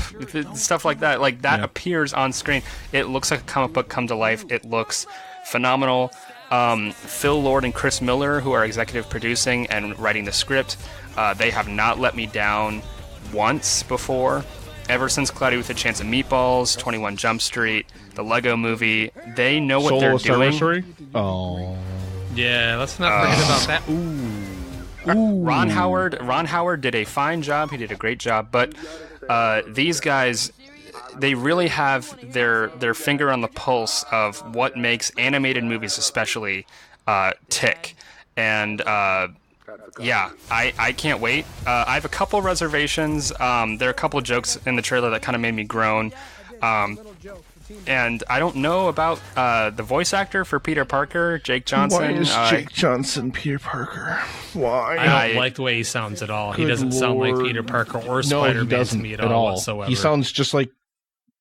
stuff like that. That appears on screen. It looks like a comic book come to life. It looks phenomenal. Phil Lord and Chris Miller, who are executive producing and writing the script, they have not let me down once before. Ever since Cloudy with a Chance of Meatballs, 21 Jump Street, the Lego Movie, they know what they're doing. Story? Oh. Yeah, let's not forget about that. Ooh. Ron Howard did a fine job. He did a great job. But these guys, they really have their finger on the pulse of what makes animated movies especially tick. And yeah, I can't wait. I have a couple reservations. There are a couple jokes in the trailer that kind of made me groan. And I don't know about the voice actor for Peter Parker, Jake Johnson. Why is Jake Johnson Peter Parker? Why? I don't like the way he sounds at all. He doesn't sound like Peter Parker or Spider-Man to me at all whatsoever. He sounds just like,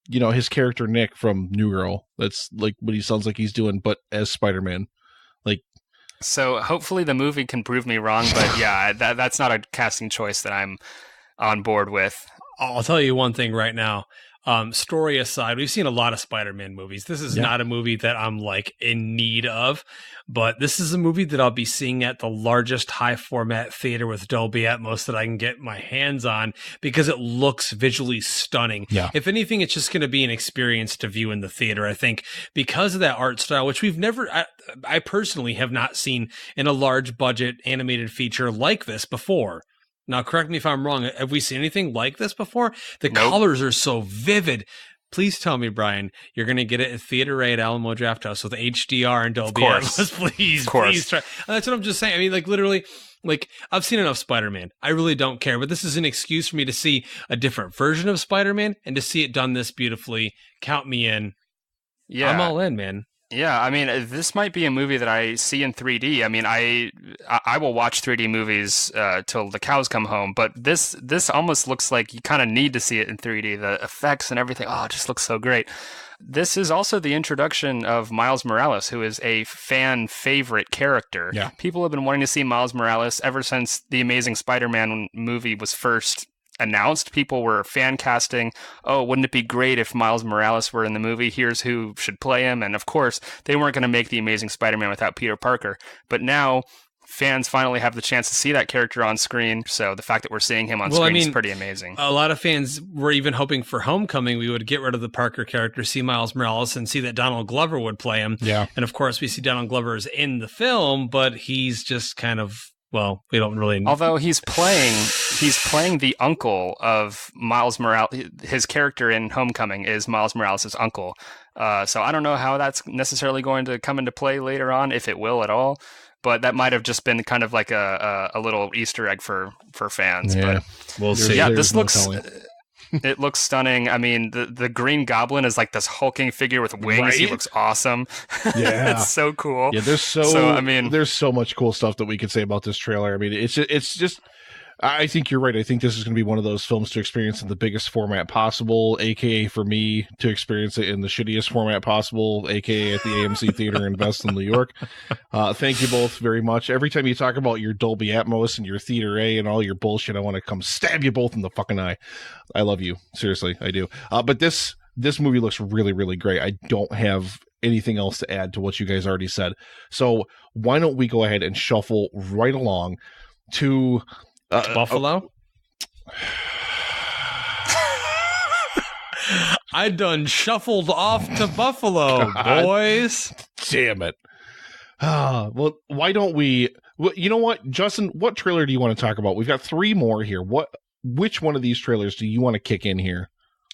his character Nick from New Girl. That's like what he sounds like he's doing, but as Spider-Man. So hopefully the movie can prove me wrong, but yeah, that's not a casting choice that I'm on board with. I'll tell you one thing right now. Story aside, we've seen a lot of Spider-Man movies. This is not a movie that I'm like in need of, but this is a movie that I'll be seeing at the largest high format theater with Dolby Atmos that I can get my hands on because it looks visually stunning. Yeah. If anything, it's just going to be an experience to view in the theater, I think, because of that art style, which we've never, I personally have not seen in a large budget animated feature like this before. Now, correct me if I'm wrong. Have we seen anything like this before? The colors are so vivid. Please tell me, Brian, you're going to get it at Theater A at Alamo Drafthouse with HDR and Dolby Atmos. Please try. That's what I'm just saying. I mean, literally, I've seen enough Spider-Man. I really don't care. But this is an excuse for me to see a different version of Spider-Man and to see it done this beautifully. Count me in. Yeah, I'm all in, man. Yeah, I mean, this might be a movie that I see in 3D. I mean, I will watch 3D movies till the cows come home, but this almost looks like you kind of need to see it in 3D. The effects and everything, it just looks so great. This is also the introduction of Miles Morales, who is a fan favorite character. Yeah. People have been wanting to see Miles Morales ever since the Amazing Spider-Man movie was first announced. People were fan casting, wouldn't it be great if Miles Morales were in the movie? Here's who should play him. And of course, they weren't going to make the Amazing Spider-Man without Peter Parker. But now fans finally have the chance to see that character on screen. So the fact that we're seeing him on screen is pretty amazing. A lot of fans were even hoping for Homecoming we would get rid of the Parker character, see Miles Morales, and see that Donald Glover would play him. Yeah. And of course, we see Donald Glover is in the film, but he's just kind of, we don't really. Although he's playing the uncle of Miles Morales. His character in Homecoming is Miles Morales' uncle. So I don't know how that's necessarily going to come into play later on, if it will at all. But that might have just been kind of like a little Easter egg for fans. Yeah, but we'll see. Yeah, this looks. It looks stunning. I mean, the Green Goblin is like this hulking figure with wings. Right? He looks awesome. Yeah, it's so cool. Yeah, there's so much cool stuff that we could say about this trailer. I mean, it's just. I think you're right. I think this is going to be one of those films to experience in the biggest format possible, aka for me to experience it in the shittiest format possible, aka at the AMC Theater in Bethesda, New York. Thank you both very much. Every time you talk about your Dolby Atmos and your Theater A and all your bullshit, I want to come stab you both in the fucking eye. I love you. Seriously, I do. But this movie looks really, really great. I don't have anything else to add to what you guys already said. So why don't we go ahead and shuffle right along to... Buffalo? I done shuffled off to Buffalo, boys. Damn it. Well, why don't we... Well, you know what, Justin, what trailer do you want to talk about? We've got 3 more here. Which one of these trailers do you want to kick in here?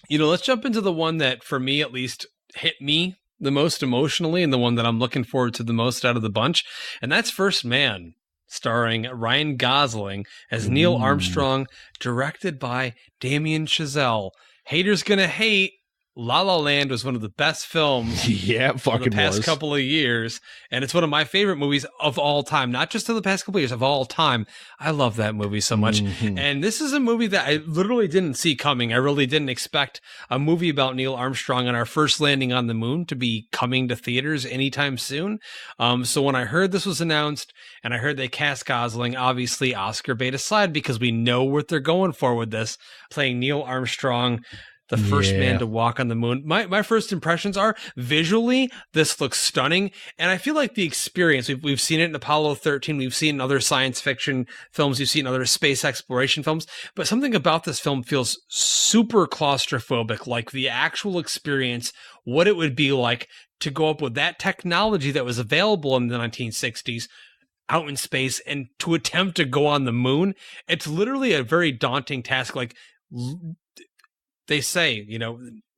Let's jump into the one that, for me at least, hit me the most emotionally and the one that I'm looking forward to the most out of the bunch, and that's First Man, starring Ryan Gosling as Neil Armstrong, directed by Damien Chazelle. Haters gonna hate. La La Land was one of the best films fucking the past couple of years, and it's one of my favorite movies of all time, not just of the past couple of years, of all time. I love that movie so much. And this is a movie that I literally didn't see coming. I really didn't expect a movie about Neil Armstrong and our first landing on the moon to be coming to theaters anytime soon. So when I heard this was announced and I heard they cast Gosling, obviously Oscar bait aside, because we know what they're going for with this, playing Neil Armstrong, the first man to walk on the moon. My first impressions are visually, this looks stunning. And I feel like the experience, we've seen it in Apollo 13. We've seen in other science fiction films. We've seen other space exploration films. But something about this film feels super claustrophobic, like the actual experience, what it would be like to go up with that technology that was available in the 1960s out in space and to attempt to go on the moon. It's literally a very daunting task. Like, they say,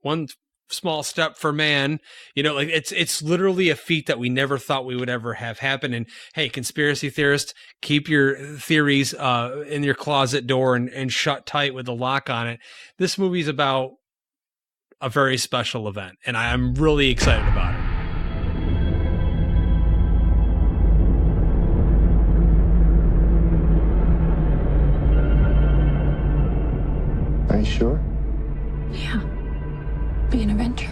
one small step for man, like it's literally a feat that we never thought we would ever have happen. And hey, conspiracy theorists, keep your theories in your closet door and shut tight with a lock on it. This movie's about a very special event, and I'm really excited about it. Are you sure? Yeah. Be an inventor.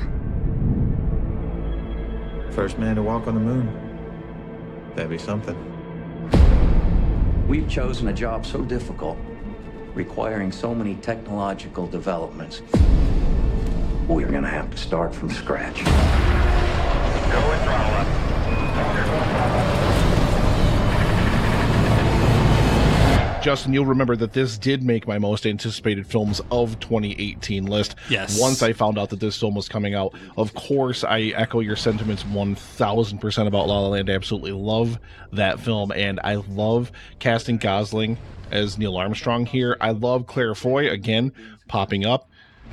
First man to walk on the moon. That'd be something. We've chosen a job so difficult, requiring so many technological developments. We're gonna have to start from scratch. Go and throttle up. Justin, you'll remember that this did make my most anticipated films of 2018 list. Yes. Once I found out that this film was coming out, of course, I echo your sentiments 1,000% about La La Land. I absolutely love that film, and I love casting Gosling as Neil Armstrong here. I love Claire Foy, again, popping up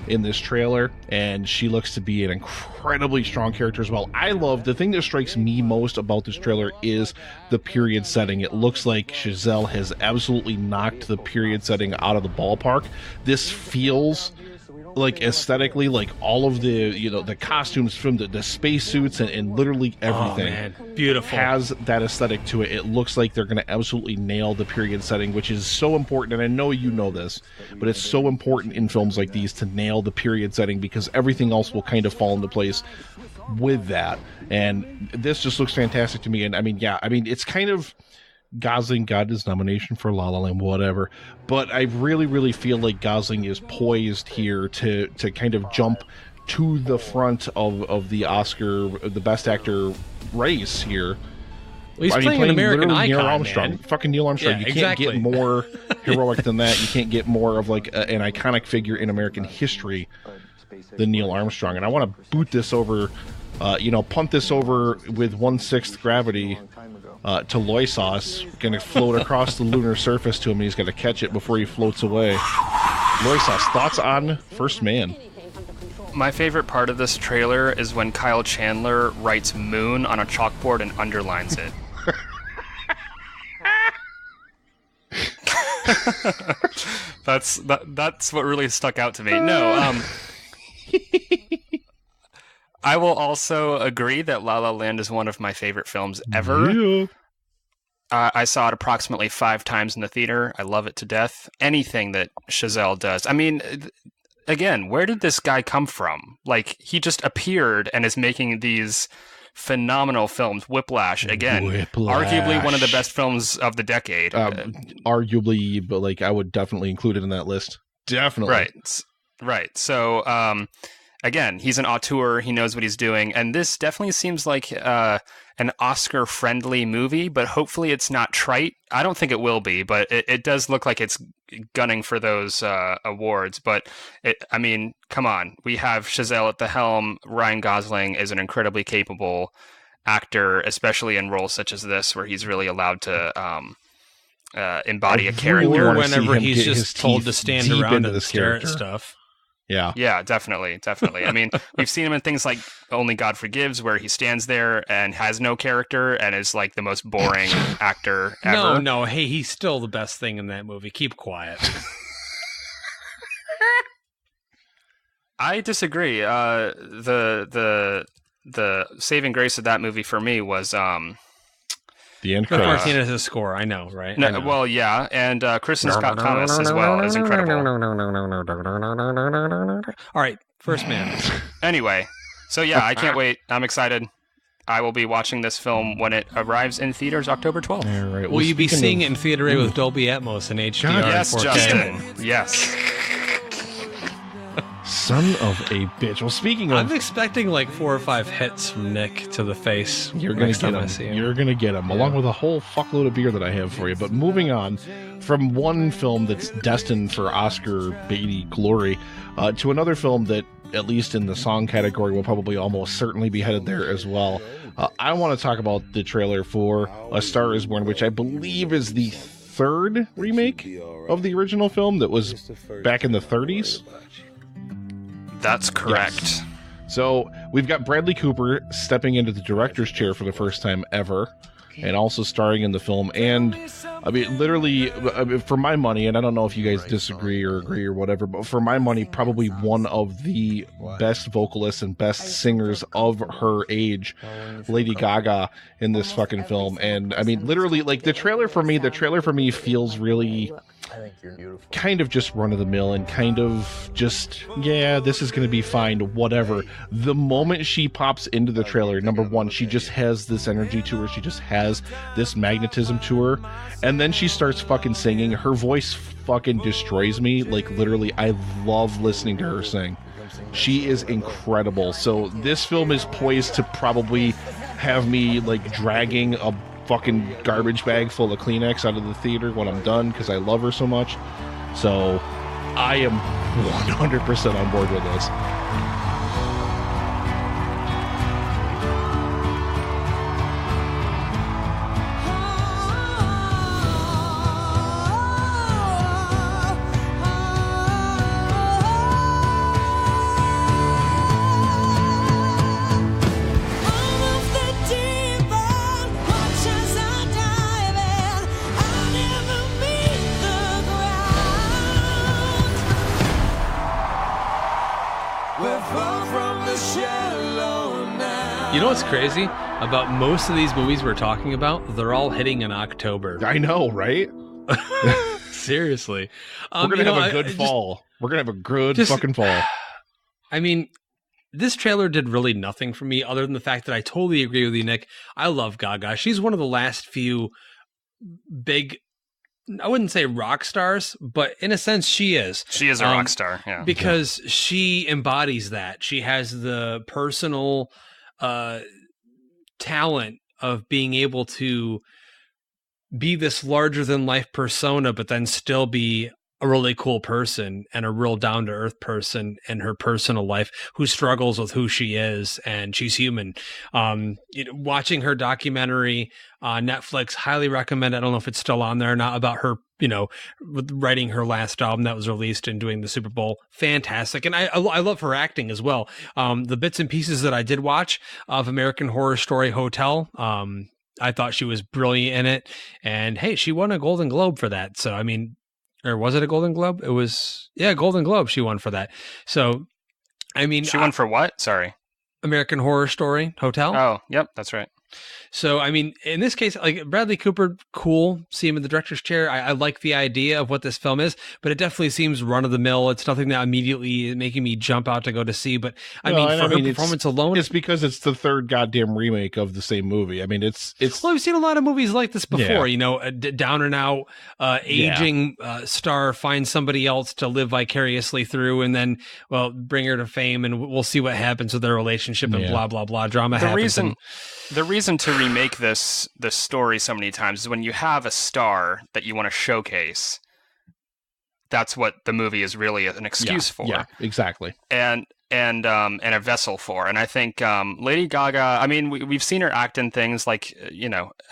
in this trailer, and she looks to be an incredibly strong character as well. I love, the thing that strikes me most about this trailer is the period setting. It looks like Chazelle has absolutely knocked the period setting out of the ballpark. This feels like aesthetically, like all of the the costumes from the spacesuits and literally everything, oh, man. Beautiful, has that aesthetic to it. It looks like they're going to absolutely nail the period setting, which is so important. And I know you know this, but it's so important in films like these to nail the period setting, because everything else will kind of fall into place with that. And this just looks fantastic to me. And I mean, it's kind of, Gosling got his nomination for La La Land, whatever, but I really, really feel like Gosling is poised here to kind of jump to the front of the Oscar, the Best Actor race here. Well, he's playing an American icon, Neil Armstrong, man. Fucking Neil Armstrong. Yeah, you can't exactly. get more heroic than that. You can't get more of like an iconic figure in American history than Neil Armstrong. And I want to boot this over, punt this over with 1/6 gravity to Loisos, going to float across the lunar surface to him, and he's going to catch it before he floats away. Loisos, thoughts on First Man? My favorite part of this trailer is when Kyle Chandler writes moon on a chalkboard and underlines it. That's what really stuck out to me. No, I will also agree that La La Land is one of my favorite films ever. Yeah. I saw it approximately 5 times in the theater. I love it to death. Anything that Chazelle does. I mean, again, where did this guy come from? Like, he just appeared and is making these phenomenal films. Whiplash, again, arguably one of the best films of the decade. Arguably, but like I would definitely include it in that list. Definitely. Right. So, again, he's an auteur. He knows what he's doing. And this definitely seems like an Oscar-friendly movie, but hopefully it's not trite. I don't think it will be, but it does look like it's gunning for those awards. But, come on. We have Chazelle at the helm. Ryan Gosling is an incredibly capable actor, especially in roles such as this, where he's really allowed to embody a character. Or whenever he's just told to stand around and stare at stuff. Yeah, definitely. I mean, we've seen him in things like Only God Forgives, where he stands there and has no character and is like the most boring actor ever. No, hey, he's still the best thing in that movie. Keep quiet. I disagree. The saving grace of that movie for me was the end credits. Martinez's score, I know, right? No, well, yeah, and Kristen Scott Thomas as well is incredible. All right, First Man. Anyway, so yeah, I can't wait. I'm excited. I will be watching this film when it arrives in theaters October 12th. All right. Will you be seeing it in theater with Dolby Atmos and HDR? Yes, 4K? Justin. Yes. Son of a bitch. Well, speaking of... I'm expecting like 4 or 5 hits from Nick to the face. You're going to get him. You're going to get him, along with a whole fuckload of beer that I have for you. But moving on from one film that's destined for Oscar Beatty glory to another film that, at least in the song category, will probably almost certainly be headed there as well. I want to talk about the trailer for A Star Is Born, which I believe is the third remake of the original film that was back in the 30s. That's correct. Yes. So we've got Bradley Cooper stepping into the director's chair for the first time ever, and also starring in the film. And I mean, literally, for my money, and I don't know if you guys disagree or agree or whatever, but for my money, probably one of the best vocalists and best singers of her age, Lady Gaga, in this fucking film. And I mean, literally, like the trailer for me feels really kind of just run of the mill and kind of just, yeah, this is going to be fine, whatever. The moment she pops into the trailer, number one, she just has this energy to her. She just has this magnetism to her. And then she starts fucking singing. Her voice fucking destroys me. Like, literally, I love listening to her sing. She is incredible. So this film is poised to probably have me, like, dragging a fucking garbage bag full of Kleenex out of the theater when I'm done, because I love her so much. So I am 100% on board with this. You know what's crazy about most of these movies we're talking about? They're all hitting in October. I know, right? Seriously. We're going to have a good fall. We're going to have a good fucking fall. I mean, this trailer did really nothing for me other than the fact that I totally agree with you, Nick. I love Gaga. She's one of the last few big, I wouldn't say rock stars, but in a sense she is. She is a rock star, yeah. Because she embodies that. She has the personal talent of being able to be this larger than life persona, but then still be a really cool person and a real down to earth person in her personal life who struggles with who she is, and she's human. Watching her documentary on Netflix, highly recommend. I don't know if it's still on there or not, about her, writing her last album that was released and doing the Super Bowl. Fantastic. And I love her acting as well. The bits and pieces that I did watch of American Horror Story Hotel, I thought she was brilliant in it. And hey, she won a Golden Globe for that. So, I mean, or was it a Golden Globe? It was, Golden Globe she won for that. So, I mean... She won for what? Sorry. American Horror Story Hotel. Oh, yep, that's right. So, I mean, in this case, like Bradley Cooper, cool. See him in the director's chair. I like the idea of what this film is, but it definitely seems run of the mill. It's nothing that immediately is making me jump out to go to see. But I mean, her performance alone, it's because it's the third goddamn remake of the same movie. I mean, it's. Well, we've seen a lot of movies like this before. Yeah. A down and out aging star finds somebody else to live vicariously through, and then bring her to fame, and we'll see what happens with their relationship and blah blah blah drama. The reason to remake this story so many times is when you have a star that you want to showcase. That's what the movie is really an excuse for. Yeah, exactly. And a vessel for. And I think Lady Gaga, I mean, we've seen her act in things like,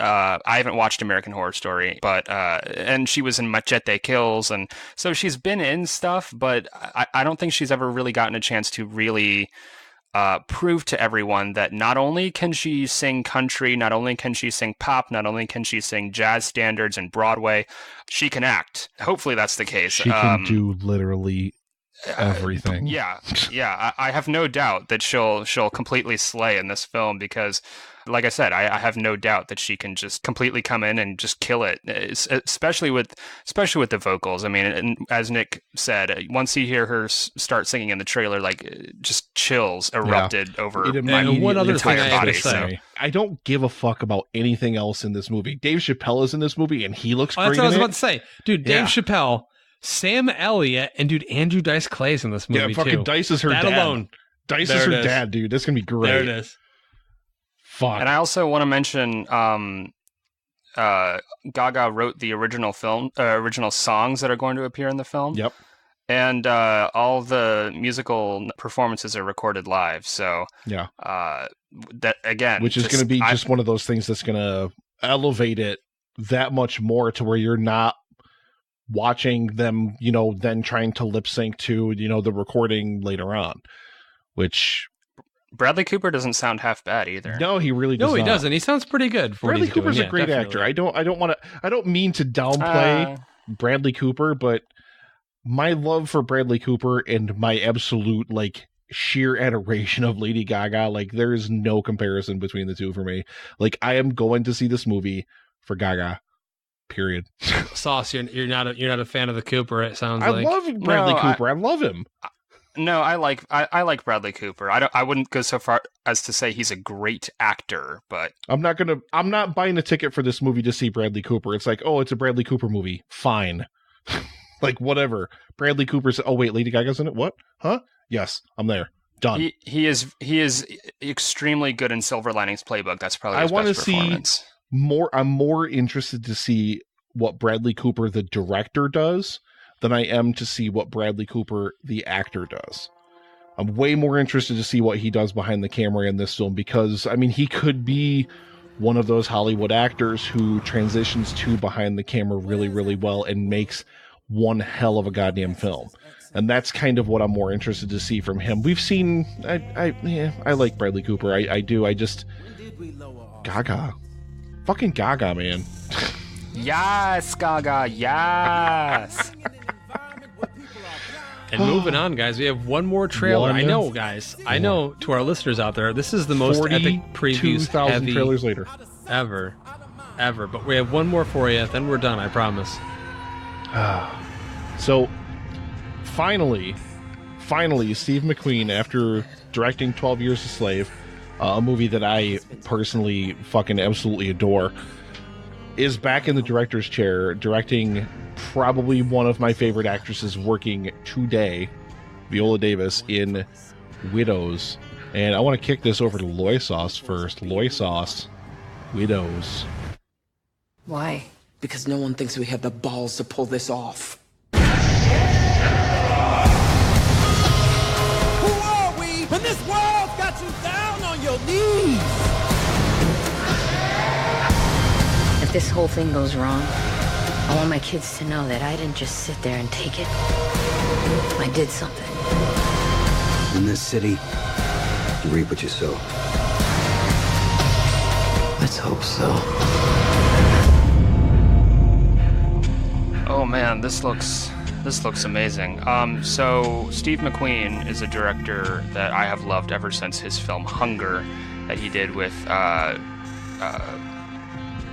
I haven't watched American Horror Story, but and she was in Machete Kills, and so she's been in stuff, but I don't think she's ever really gotten a chance to really prove to everyone that not only can she sing country, not only can she sing pop, not only can she sing jazz standards and Broadway, she can act. Hopefully that's the case. She can do literally everything. I have no doubt that she'll completely slay in this film, because like I said, I have no doubt that she can just completely come in and just kill it, especially with the vocals. I mean, and as Nick said, once you hear her start singing in the trailer, like just chills erupted over my one other entire thing I body. have to say. I don't give a fuck about anything else in this movie. Dave Chappelle is in this movie, and he looks great. That's what I was in about to say, dude. Dave Chappelle Sam Elliott, and dude, Andrew Dice Clay's in this movie Yeah, fucking too. Dice is her that dad. alone. Dice There is her it is. dad, dude. That's gonna be great. There it is. Fuck. And I also want to mention Gaga wrote the original songs that are going to appear in the film. Yep. And all the musical performances are recorded live. So yeah, that again, which is going to be just one of those things that's going to elevate it that much more to where you're not watching them, then trying to lip sync to, the recording later on, which Bradley Cooper doesn't sound half bad either. No, he really does. No, he not. doesn't. He sounds pretty good. For Bradley what he's Cooper's doing. a great actor. I don't mean to downplay Bradley Cooper, but my love for Bradley Cooper and my absolute sheer adoration of Lady Gaga, there is no comparison between the two for me. I am going to see this movie for Gaga. Period. Sauce, you're not a fan of the Cooper. It sounds I like. love Bradley Cooper. I love him. No, I like Bradley Cooper. I wouldn't go so far as to say he's a great actor, but I'm not buying a ticket for this movie to see Bradley Cooper. It's it's a Bradley Cooper movie. Fine. Whatever. Bradley Cooper's Lady Gaga's in it? What? Huh? Yes, I'm there. Done. He is extremely good in Silver Linings Playbook. That's probably his best performance. See more. I'm more interested to see what Bradley Cooper the director does than I am to see what Bradley Cooper the actor does. I'm way more interested to see what he does behind the camera in this film because he could be one of those Hollywood actors who transitions to behind the camera really, really well and makes one hell of a goddamn film. And that's kind of what I'm more interested to see from him. We've seen I like Bradley Cooper. I do. I just Gaga. Fucking Gaga, man. Yes, Gaga, yes. And moving on, guys, we have one more trailer. I know, guys. I know to our listeners out there, this is the most epic previews 42,000 trailers later ever. But we have one more for you, then we're done, I promise. So, finally, Steve McQueen, after directing 12 Years a Slave, a movie that I personally fucking absolutely adore, is back in the director's chair, directing probably one of my favorite actresses working today, Viola Davis, in Widows. And I want to kick this over to Loy Sauce first. Loy Sauce, Widows. Why? Because no one thinks we have the balls to pull this off. Who are we when this world's got you down on your knees? If this whole thing goes wrong, I want my kids to know that I didn't just sit there and take it. I did something. In this city, you reap what you sow. Let's hope so. Oh man, this looks amazing. So Steve McQueen is a director that I have loved ever since his film Hunger that he did with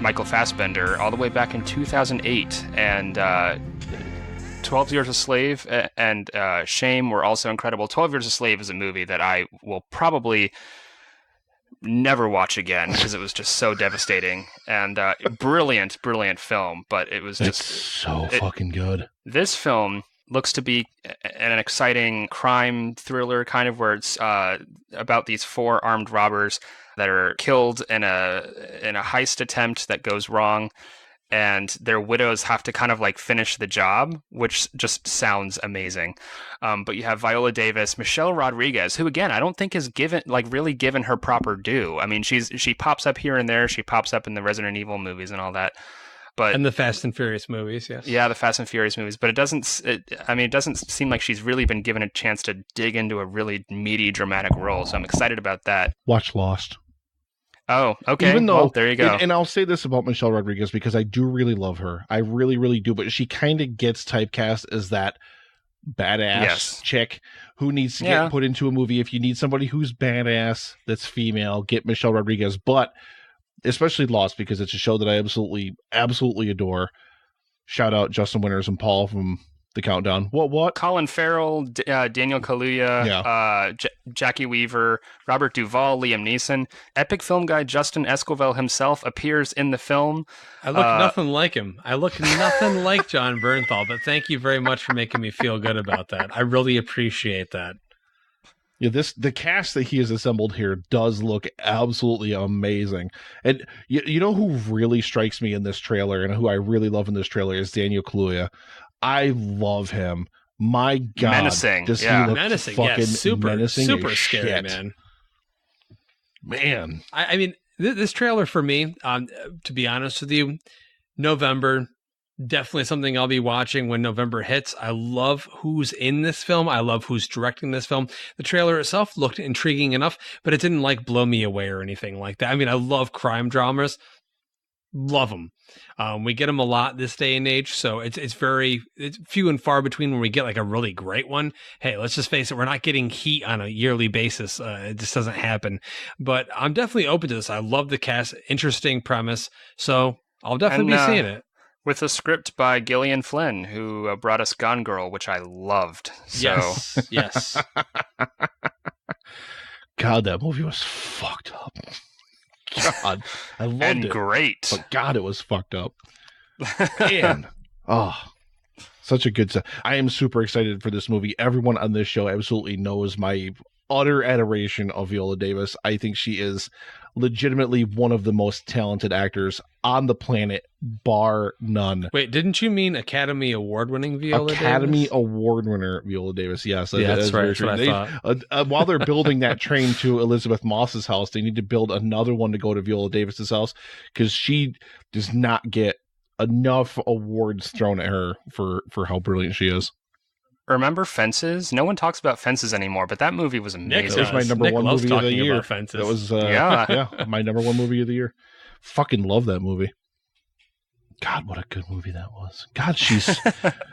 Michael Fassbender all the way back in 2008, and 12 Years a Slave and Shame were also incredible. 12 Years a Slave is a movie that I will probably never watch again because it was just so devastating and brilliant film, but it was just so fucking good. This film looks to be an exciting crime thriller kind of where it's about these 4 armed robbers that are killed in a heist attempt that goes wrong, and their widows have to kind of finish the job, which just sounds amazing. But you have Viola Davis, Michelle Rodriguez, who again I don't think is really given her proper due. I mean, she pops up here and there. She pops up in the Resident Evil movies and all that. And the Fast and Furious movies, yes. Yeah, the Fast and Furious movies. But it doesn't seem like she's really been given a chance to dig into a really meaty, dramatic role. So I'm excited about that. Watch Lost. Oh, okay. Even though, well, there you go. And I'll say this about Michelle Rodriguez because I do really love her. I really, really do. But she kind of gets typecast as that badass chick who needs to get put into a movie. If you need somebody who's badass that's female, get Michelle Rodriguez. But especially Lost, because it's a show that I absolutely adore. Shout out Justin Winters and Paul from the countdown. What? Colin Farrell, Daniel Kaluuya, Jackie Weaver, Robert Duvall, Liam Neeson. Epic film guy Justin Esquivel himself appears in the film. I look nothing like him. I look nothing like John Bernthal, but thank you very much for making me feel good about that. I really appreciate that. Yeah, the cast that he has assembled here does look absolutely amazing. And you know who really strikes me in this trailer and who I really love in this trailer is Daniel Kaluuya. I love him. My God, menacing. Does he look menacing? fucking super, menacing super as scary, shit. Man. I mean, this trailer for me, to be honest with you, November, definitely something I'll be watching when November hits. I love who's in this film. I love who's directing this film. The trailer itself looked intriguing enough, but it didn't like blow me away or anything like that. I mean, I love crime dramas. Love them. We get them a lot this day and age, so it's few and far between when we get like a really great one. Hey, let's just face it, we're not getting Heat on a yearly basis. It just doesn't happen. But I'm definitely open to this. I love the cast, interesting premise, so I'll definitely be seeing it. With a script by Gillian Flynn, who brought us Gone Girl, which I loved. So. Yes. God, that movie was fucked up. God, I loved and it. Great. But God, it was fucked up. Man. Oh, such a good set. I am super excited for this movie. Everyone on this show absolutely knows my utter adoration of Viola Davis. I think she is legitimately one of the most talented actors on the planet, bar none. Wait, didn't you mean Academy Award-winning Viola Davis? Academy Award winner Viola Davis. Yes, that's right. That's what I thought. While they're building that train to Elizabeth Moss's house, they need to build another one to go to Viola Davis's house because she does not get enough awards thrown at her for how brilliant she is. Remember Fences? No one talks about Fences anymore, but that movie was amazing. That was my number one movie of the year. Fences. That was my number one movie of the year. Fucking love that movie. God, what a good movie that was. God, she's...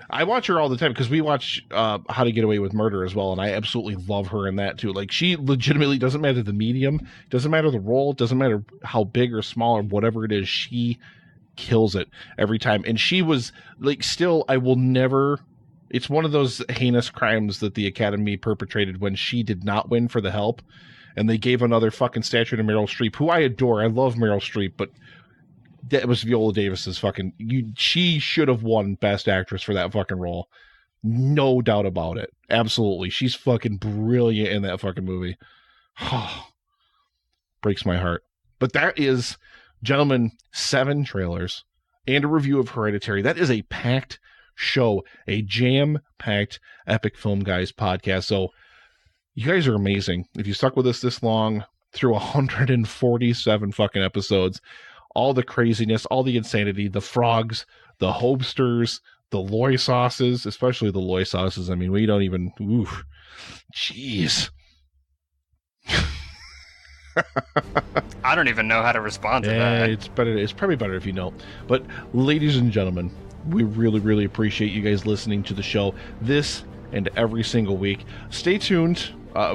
I watch her all the time because we watch How to Get Away with Murder as well, and I absolutely love her in that too. Like, she legitimately, doesn't matter the medium, doesn't matter the role, doesn't matter how big or small or whatever it is, she kills it every time. And she was, like, still, I will never... It's one of those heinous crimes that the Academy perpetrated when she did not win for The Help, and they gave another fucking statue to Meryl Streep, who I adore. I love Meryl Streep, but that was Viola Davis's fucking... She should have won Best Actress for that fucking role. No doubt about it. Absolutely. She's fucking brilliant in that fucking movie. Breaks my heart. But that is, gentlemen, 7 trailers and a review of Hereditary. That is a packed show, a jam-packed Epic Film Guys podcast. So you guys are amazing. If you stuck with us this long through 147 fucking episodes, all the craziness, all the insanity, the frogs, the hobsters, the loy sauces, especially the loy sauces. I mean, we don't even... Oof. Jeez. I don't even know how to respond to that. It's better. It's probably better if you don't. But ladies and gentlemen, we really, really appreciate you guys listening to the show this and every single week. Stay tuned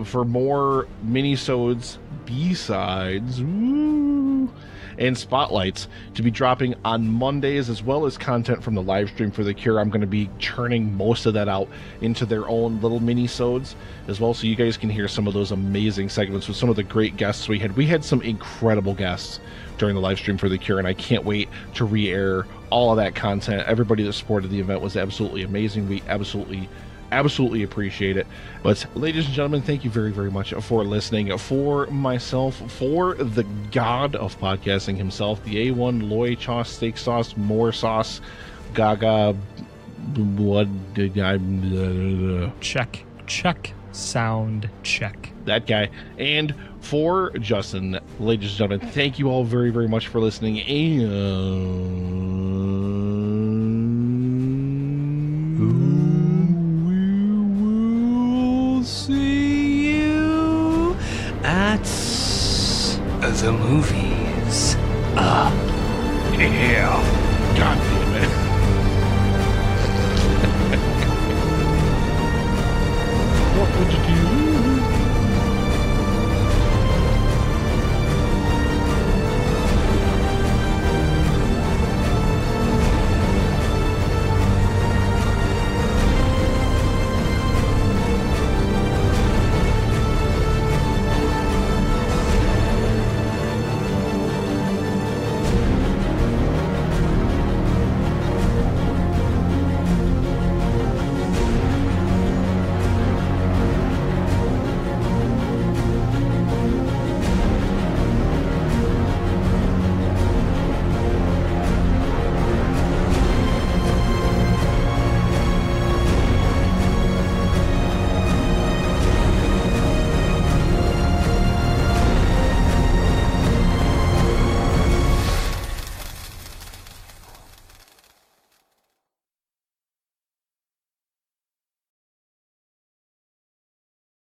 for more mini-sodes, B-sides, and spotlights to be dropping on Mondays, as well as content from the live stream for The Cure. I'm going to be churning most of that out into their own little mini-sodes as well, so you guys can hear some of those amazing segments with some of the great guests we had. We had some incredible guests during the live stream for The Cure, and I can't wait to re-air all of that content. Everybody that supported the event was absolutely amazing. We absolutely appreciate it. But ladies and gentlemen, thank you very, very much for listening. For myself, for the god of podcasting himself, the A1 Loy Chaw Steak Sauce, More Sauce, Gaga, what did I... Check. Sound check. That guy. And for Justin, ladies and gentlemen, thank you all very, very much for listening. And see you at the movies. Yeah. God.